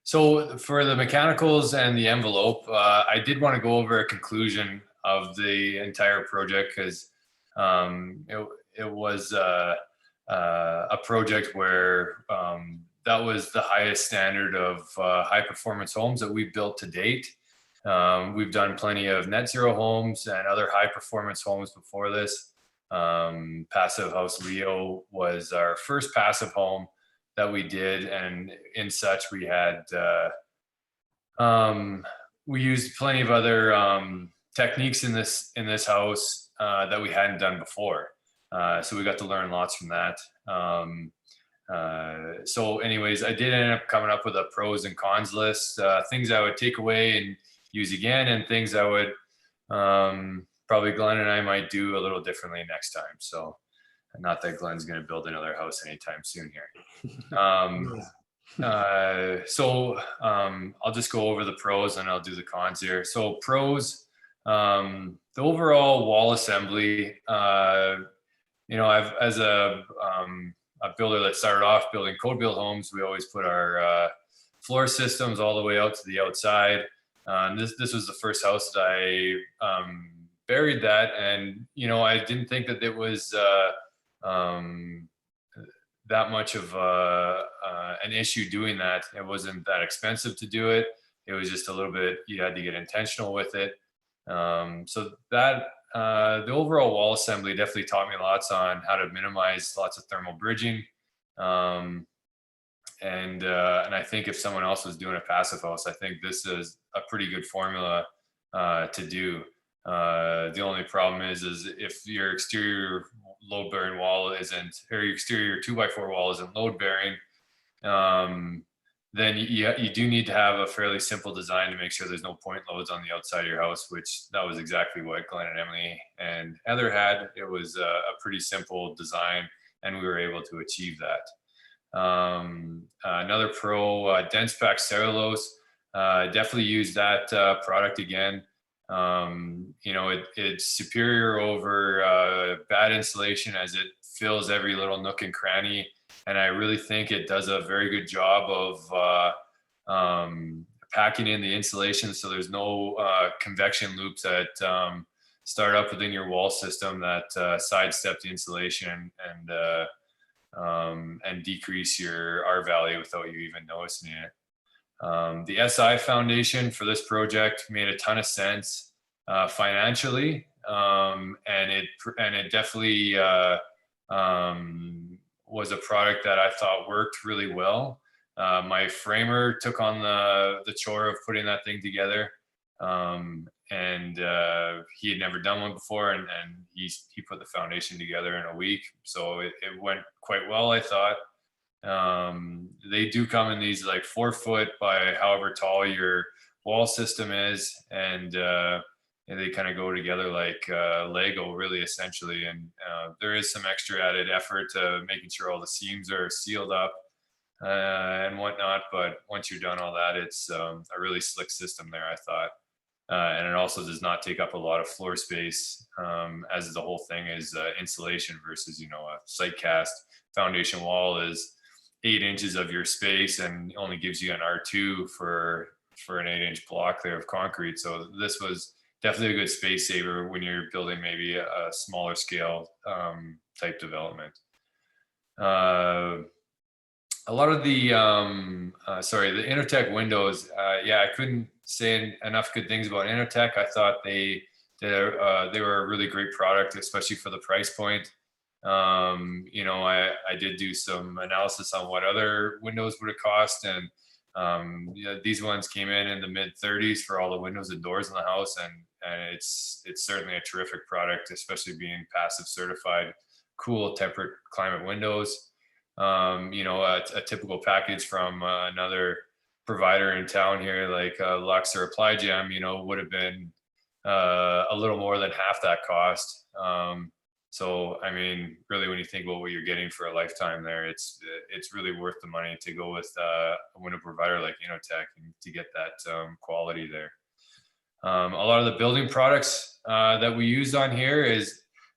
So for the mechanicals and the envelope, I did want to go over a conclusion of the entire project because it was a project where that was the highest standard of high performance homes that we've built to date. We've done plenty of net zero homes and other high performance homes before this. Passive House Leo was our first passive home that we did, and in such we had we used plenty of other techniques in this house that we hadn't done before. So we got to learn lots from that. So anyways, I did end up coming up with a pros and cons list, things I would take away and use again, and things I would probably Glenn and I might do a little differently next time. So not that Glenn's going to build another house anytime soon here. So I'll just go over the pros and I'll do the cons here. So pros, the overall wall assembly, I've, as a builder that started off building code built homes, we always put our floor systems all the way out to the outside. This was the first house that I buried that, and I didn't think that it was that much of an issue doing that. It wasn't that expensive to do it. It was just a little bit, you had to get intentional with it. So that the overall wall assembly definitely taught me lots on how to minimize lots of thermal bridging. And I think if someone else was doing a passive house, I think this is a pretty good formula to do. The only problem is if your exterior load bearing wall isn't, or your exterior 2x4 wall isn't load bearing, then you do need to have a fairly simple design to make sure there's no point loads on the outside of your house, which that was exactly what Glenn and Emily and Heather had. It was a pretty simple design, and we were able to achieve that. Another pro, dense pack cellulose, definitely use that product again. It's superior over bad insulation as it fills every little nook and cranny. And I really think it does a very good job of packing in the insulation, so there's no convection loops that start up within your wall system that sidestep the insulation and decrease your R value without you even noticing it. The SI foundation for this project made a ton of sense financially, and it definitely was a product that I thought worked really well. My framer took on the chore of putting that thing together, and he had never done one before, and he put the foundation together in a week, so it went quite well, I thought. They do come in these like 4 foot by however tall your wall system is, and they kind of go together like Lego, really, essentially. And there is some extra added effort to making sure all the seams are sealed up and whatnot. But once you're done all that, it's a really slick system there, I thought. And it also does not take up a lot of floor space, as the whole thing is insulation versus, a site cast foundation wall is 8 inches of your space and only gives you an R2 for an 8-inch block there of concrete. So this was definitely a good space saver when you're building maybe a smaller scale type development. A lot of the the Intertek Windows, I couldn't say enough good things about Intertek. I thought they were a really great product, especially for the price point. You know, I did do some analysis on what other windows would have cost, and yeah, these ones came in the mid 30s for all the windows and doors in the house, and it's certainly a terrific product, especially being passive certified, cool temperate climate windows. You know, a typical package from another provider in town here, like Lux or Apply Gem, you know, would have been a little more than half that cost. So, I mean, really, when you think about what you're getting for a lifetime there, it's really worth the money to go with a window provider like Intertek and to get that quality there. A lot of the building products that we used on here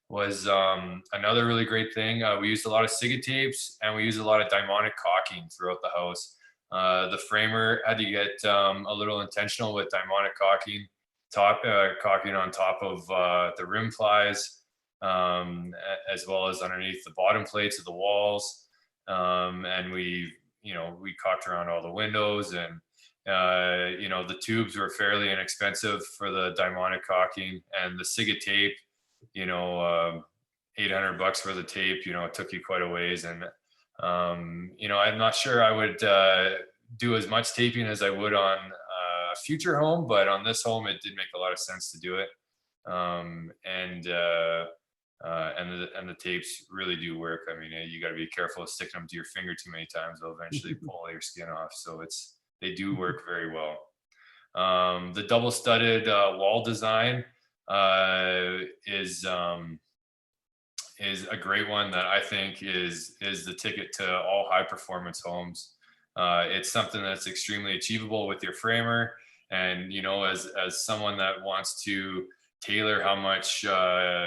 was another really great thing. We used a lot of Siga tapes, and we used a lot of daimonic caulking throughout the house. The framer had to get a little intentional with daimonic caulking, caulking on top of the rim plies, as well as underneath the bottom plates of the walls. And we caulked around all the windows, and you know, the tubes were fairly inexpensive for the daimonic caulking, and the Siga tape, you know, $800 for the tape, you know, it took you quite a ways. And you know, I'm not sure I would do as much taping as I would on a future home, but on this home, it did make a lot of sense to do it. And the tapes really do work. I mean, you got to be careful of sticking them to your finger too many times; they'll eventually pull all your skin off. So they do work very well. The double studded wall design is a great one that I think is the ticket to all high performance homes. It's something that's extremely achievable with your framer, and you know, as someone that wants to tailor how much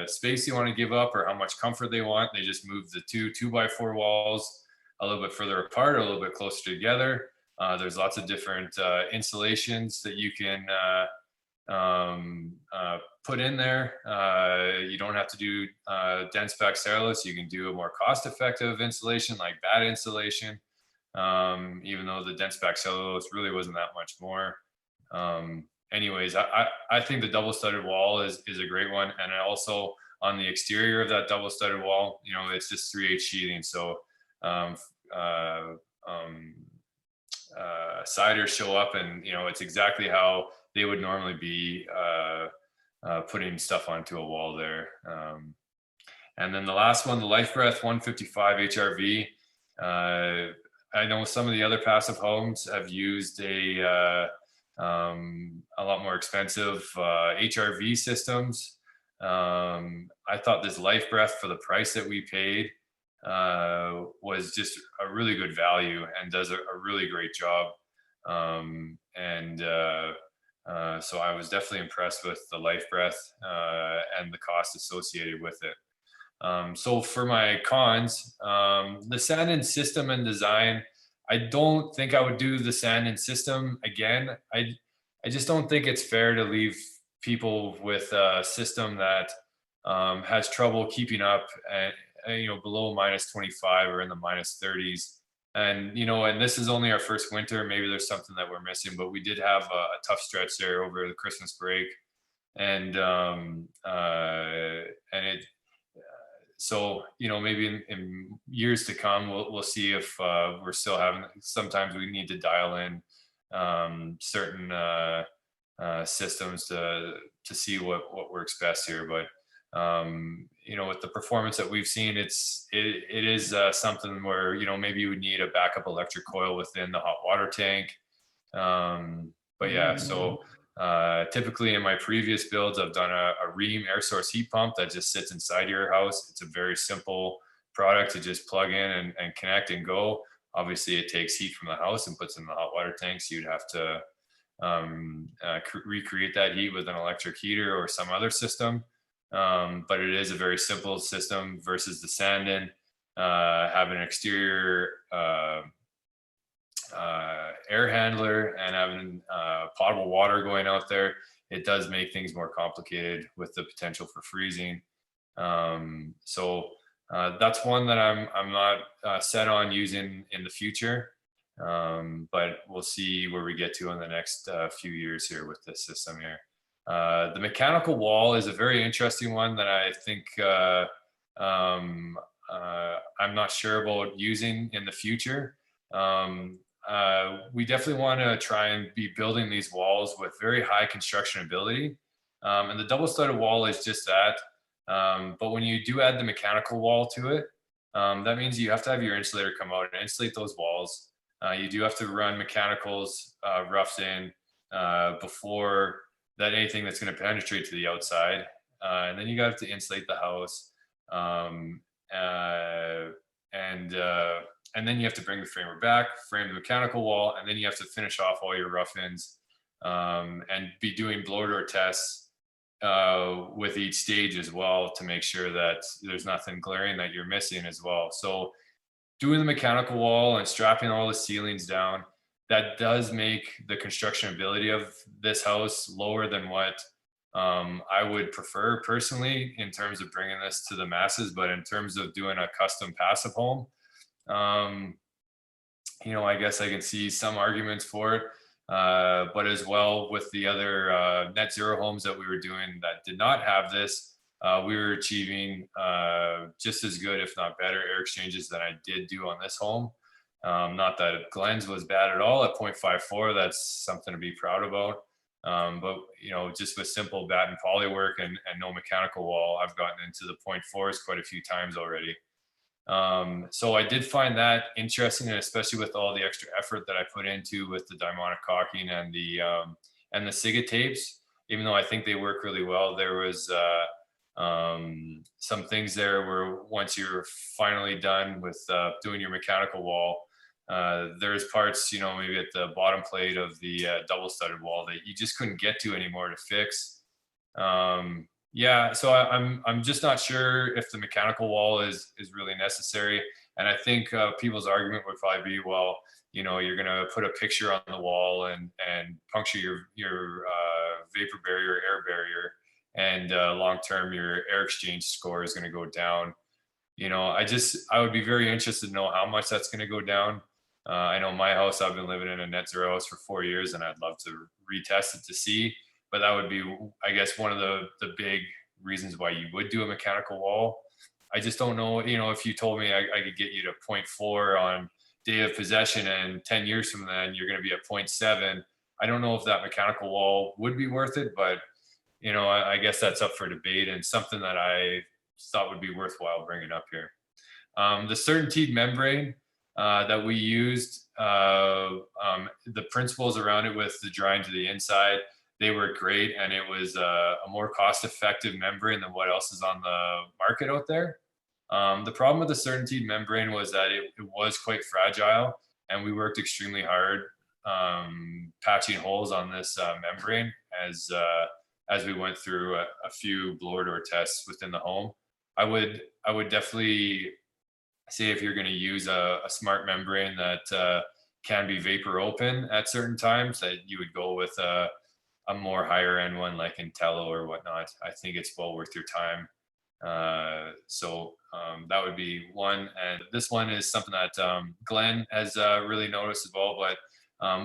space you want to give up or how much comfort they want, they just move the two 2x4 walls a little bit further apart or a little bit closer together. There's lots of different insulations that you can put in there. You don't have to do dense pack cellulose. You can do a more cost-effective insulation like that insulation, even though the dense pack cellulose really wasn't that much more. Anyways, I think the double studded wall is a great one. And also on the exterior of that double studded wall, you know, it's just 3/8 sheathing. So siders show up, and you know, it's exactly how they would normally be putting stuff onto a wall there. And then the last one, the Life Breath 155 HRV. I know some of the other passive homes have used a lot more expensive HRV systems. I thought this Life Breath, for the price that we paid, was just a really good value and does a really great job. So I was definitely impressed with the Life Breath and the cost associated with it. So for my cons, the sand-in system and design, I don't think I would do the sand-in system again. I just don't think it's fair to leave people with a system that has trouble keeping up and you know, below -25 or in the -30s. And you know, and this is only our first winter. Maybe there's something that we're missing, but we did have a tough stretch there over the Christmas break, and it. So you know, maybe in years to come, we'll see if we're still having. Sometimes we need to dial in certain systems to see what works best here. But you know, with the performance that we've seen, it is something where, you know, maybe you would need a backup electric coil within the hot water tank. But yeah, so typically in my previous builds, I've done a Rheem air source heat pump that just sits inside your house. It's a very simple product to just plug in and connect and go. Obviously, it takes heat from the house and puts in the hot water tank, so you'd have to recreate that heat with an electric heater or some other system. But it is a very simple system versus the sand-in. Having an exterior air handler and having potable water going out there, it does make things more complicated with the potential for freezing. So that's one that I'm not set on using in the future, but we'll see where we get to in the next few years here with this system here. The mechanical wall is a very interesting one that I think I'm not sure about using in the future. We definitely want to try and be building these walls with very high construction ability. And the double studded wall is just that. But when you do add the mechanical wall to it, that means you have to have your insulator come out and insulate those walls. You do have to run mechanicals roughs in before that anything that's going to penetrate to the outside. And then you got to insulate the house. And then you have to bring the framer back, frame the mechanical wall, and then you have to finish off all your rough-ins and be doing blower door tests with each stage as well to make sure that there's nothing glaring that you're missing as well. So doing the mechanical wall and strapping all the ceilings down, that does make the construction ability of this house lower than what I would prefer personally in terms of bringing this to the masses. But in terms of doing a custom passive home, you know, I guess I can see some arguments for it. But as well with the other net zero homes that we were doing that did not have this, we were achieving just as good, if not better, air exchanges than I did do on this home. Not that Glenn's was bad at all at 0.54. That's something to be proud about. But you know, just with simple bat and poly work and no mechanical wall, I've gotten into the 0.4s quite a few times already. So I did find that interesting, and especially with all the extra effort that I put into with the dimonic caulking and the Siga tapes, even though I think they work really well, there was some things there where once you're finally done with doing your mechanical wall, there's parts, you know, maybe at the bottom plate of the double studded wall that you just couldn't get to anymore to fix. Yeah, so I'm just not sure if the mechanical wall is really necessary. And I think people's argument would probably be, well, you know, you're gonna put a picture on the wall and puncture your vapor barrier, air barrier, and long term your air exchange score is gonna go down. You know, I would be very interested to know how much that's gonna go down. I know my house, I've been living in a net zero house for 4 years, and I'd love to retest it to see. But that would be, I guess, one of the big reasons why you would do a mechanical wall. I just don't know, you know, if you told me I could get you to 0.4 on day of possession and 10 years from then you're going to be at 0.7. I don't know if that mechanical wall would be worth it, but you know, I guess that's up for debate and something that I thought would be worthwhile bringing up here. The CertainTeed membrane that we used, the principles around it with the drying to the inside, they were great, and it was a more cost-effective membrane than what else is on the market out there. The problem with the CertainTeed membrane was that it was quite fragile, and we worked extremely hard patching holes on this membrane as we went through a few blower door tests within the home. I would definitely say if you're going to use a smart membrane that can be vapor open at certain times, that you would go with a more higher end one like Intello or whatnot. I think it's well worth your time. So that would be one. And this one is something that Glenn has really noticed as well, but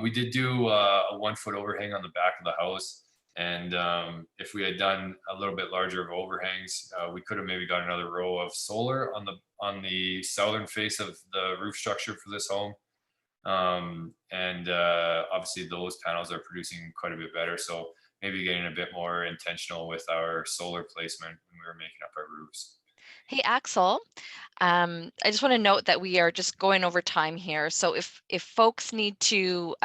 we did do a 1 foot overhang on the back of the house. And if we had done a little bit larger of overhangs, we could have maybe got another row of solar on the southern face of the roof structure for this home. And obviously those panels are producing quite a bit better. So maybe getting a bit more intentional with our solar placement when we were making up our roofs. Hey, Axel, I just want to note that we are just going over time here. So if folks need to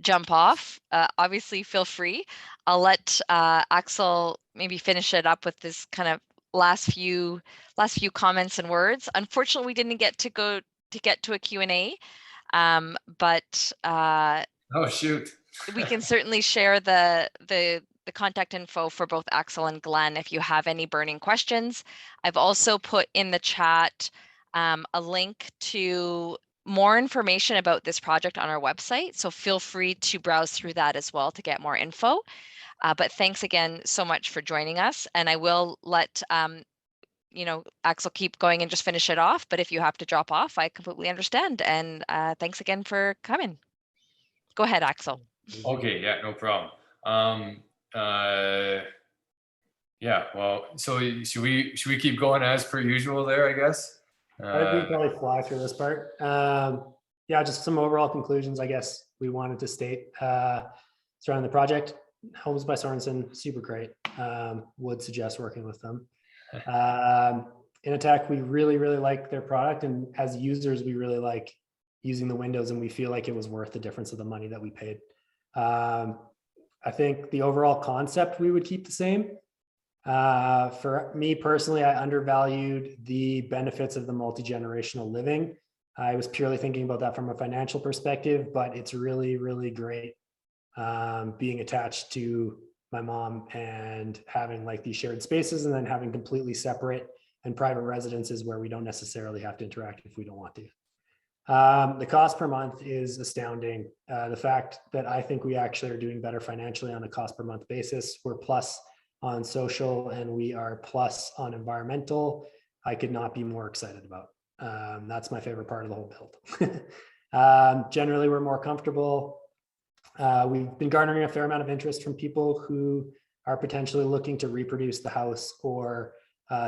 jump off, obviously feel free. I'll let Axel maybe finish it up with this kind of last few comments and words. Unfortunately, we didn't get to a Q&A, but oh shoot. we can certainly share the contact info for both Axel and Glenn if you have any burning questions. I've also put in the chat a link to more information about this project on our website, so feel free to browse through that as well to get more info. But thanks again so much for joining us, and I will let you know, Axel keep going and just finish it off, but if you have to drop off, I completely understand. And thanks again for coming. Go ahead, Axel. Okay, yeah, no problem. Yeah, well, so should we keep going as per usual there, I guess? I think we probably fly through this part. Yeah, just some overall conclusions, I guess we wanted to state surrounding the project. Homes by Sorensen, super great. Would suggest working with them. Intertek, we really, really like their product. And as users, we really like using the windows, and we feel like it was worth the difference of the money that we paid. I think the overall concept we would keep the same. For me personally, I undervalued the benefits of the multi-generational living. I was purely thinking about that from a financial perspective, but it's really, really great being attached to my mom and having like these shared spaces, and then having completely separate and private residences where we don't necessarily have to interact if we don't want to. The cost per month is astounding. The fact that I think we actually are doing better financially on a cost per month basis. We're plus on social and we are plus on environmental. I could not be more excited about. That's my favorite part of the whole build. Generally, we're more comfortable. We've been garnering a fair amount of interest from people who are potentially looking to reproduce the house or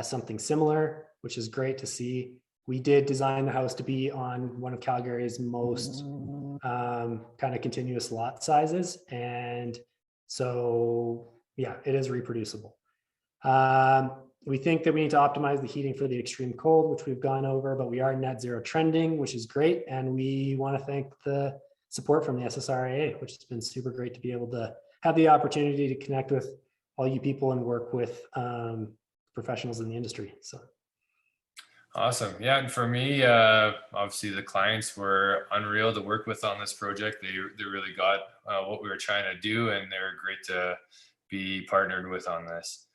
something similar, which is great to see. We did design the house to be on one of Calgary's most kind of continuous lot sizes. And so, yeah, it is reproducible. We think that we need to optimize the heating for the extreme cold, which we've gone over, but we are net zero trending, which is great. And we want to thank the support from the SSRIA, which has been super great to be able to have the opportunity to connect with all you people and work with professionals in the industry. So. Awesome. Yeah. And for me, obviously the clients were unreal to work with on this project. They really got what we were trying to do, and they were great to be partnered with on this.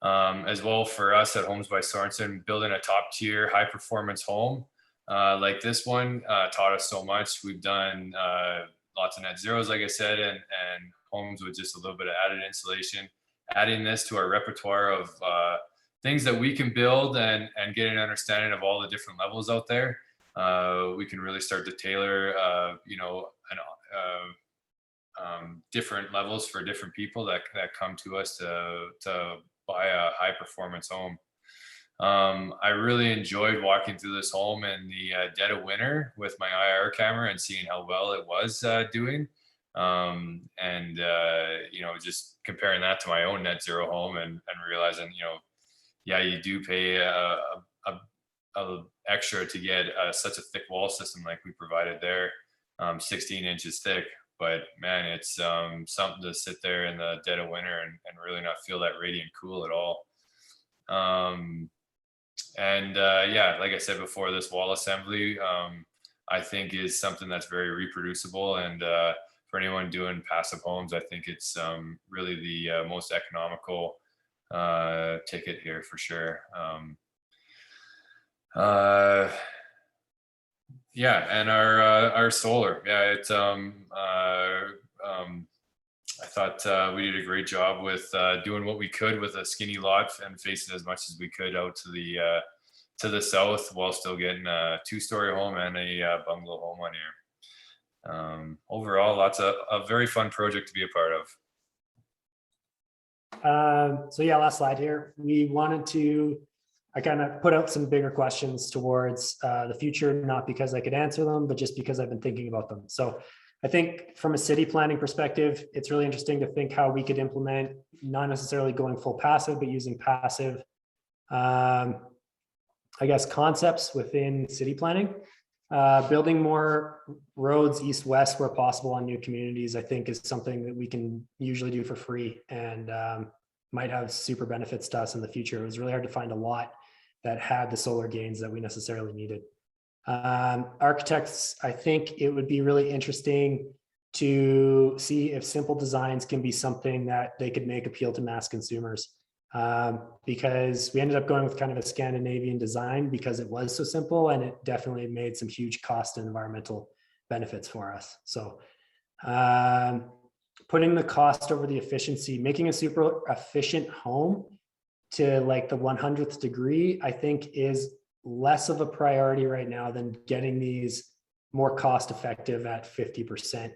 As well, for us at Homes by Sorensen, building a top tier high performance home like this one taught us so much. We've done lots of net zeros, like I said, and homes with just a little bit of added insulation. Adding this to our repertoire of things that we can build and get an understanding of all the different levels out there. We can really start to tailor, different levels for different people that come to us to buy a high performance home. I really enjoyed walking through this home in the dead of winter with my IR camera and seeing how well it was doing. Just comparing that to my own net zero home and realizing, yeah, you do pay a extra to get such a thick wall system like we provided there, 16 inches thick. But man, it's something to sit there in the dead of winter and really not feel that radiant cool at all. Yeah, like I said before, this wall assembly, I think is something that's very reproducible. And for anyone doing passive homes, I think it's really the most economical ticket here for sure. Yeah, and our solar, yeah, it's I thought we did a great job with doing what we could with a skinny lot and face it as much as we could out to the south, while still getting a 2-story home and a bungalow home on here. Overall, a very fun project to be a part of. So yeah, last slide here. I kind of put out some bigger questions towards the future, not because I could answer them, but just because I've been thinking about them. So I think from a city planning perspective, it's really interesting to think how we could implement, not necessarily going full passive, but using passive, I guess, concepts within city planning. Building more roads east-west where possible on new communities, I think, is something that we can usually do for free and might have super benefits to us in the future. It was really hard to find a lot that had the solar gains that we necessarily needed. Architects, I think it would be really interesting to see if simple designs can be something that they could make appeal to mass consumers. Because we ended up going with kind of a Scandinavian design because it was so simple, and it definitely made some huge cost and environmental benefits for us. So putting the cost over the efficiency, making a super efficient home to like the 100th degree, I think is less of a priority right now than getting these more cost effective at 50%.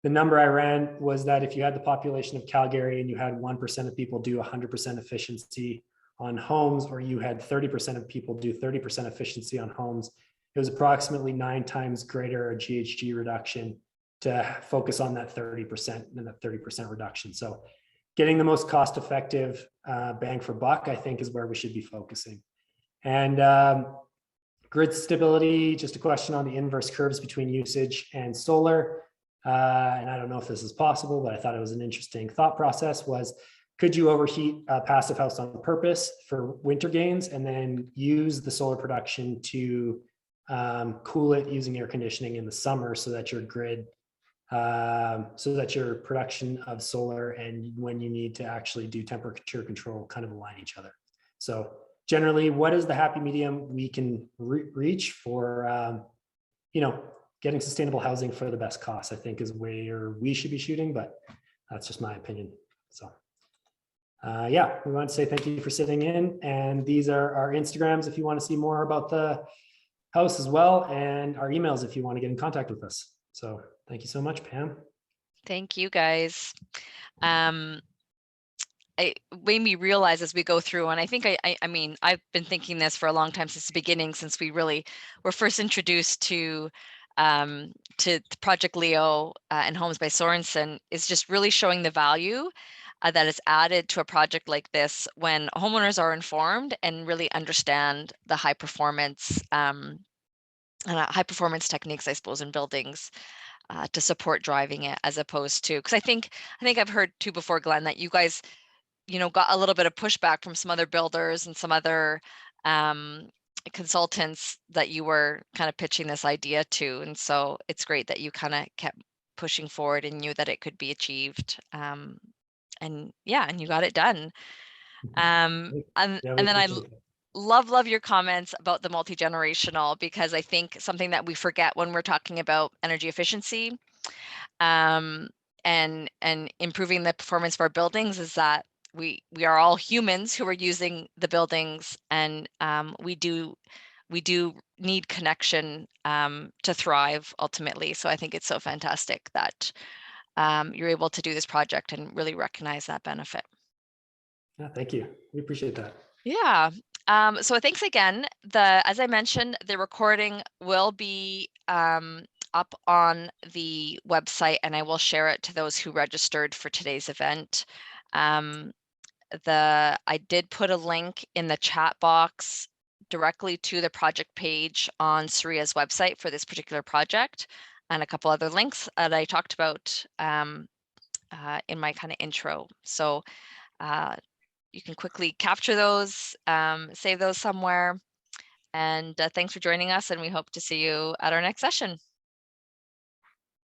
the number I ran was that if you had the population of Calgary and you had 1% of people do 100% efficiency on homes, or you had 30% of people do 30% efficiency on homes, it was approximately 9 times greater a GHG reduction to focus on that 30% and that 30% reduction. So getting the most cost-effective bang for buck, I think, is where we should be focusing. And grid stability, just a question on the inverse curves between usage and solar. And I don't know if this is possible, but I thought it was an interesting thought process was, could you overheat a passive house on purpose for winter gains and then use the solar production to cool it using air conditioning in the summer so that your grid, so that your production of solar and when you need to actually do temperature control kind of align each other. So generally, what is the happy medium we can reach for, getting sustainable housing for the best cost, I think is where we should be shooting, but that's just my opinion. So yeah, we want to say thank you for sitting in, and these are our Instagrams if you want to see more about the house as well, and our emails if you want to get in contact with us. So thank you so much, Pam. Thank you, guys. It made me realize as we go through, and I think I mean, I've been thinking this for a long time, since the beginning, since we really were first introduced to Project Leo and Homes by Sorensen, is just really showing the value that is added to a project like this when homeowners are informed and really understand the high performance techniques, I suppose, in buildings to support driving it, as opposed to, because I think I've heard too before, Glenn, that you guys, got a little bit of pushback from some other builders and some other consultants that you were kind of pitching this idea to. And so it's great that you kind of kept pushing forward and knew that it could be achieved. And you got it done. And then I love your comments about the multi-generational, because I think something that we forget when we're talking about energy efficiency and improving the performance of our buildings is that we are all humans who are using the buildings, and we do need connection to thrive ultimately. So I think it's so fantastic that you're able to do this project and really recognize that benefit. Yeah, thank you. We appreciate that. Yeah. So thanks again. As I mentioned, the recording will be up on the website, and I will share it to those who registered for today's event. I did put a link in the chat box directly to the project page on Saria's website for this particular project, and a couple other links that I talked about in my kind of intro. So you can quickly capture those, save those somewhere. And thanks for joining us, and we hope to see you at our next session.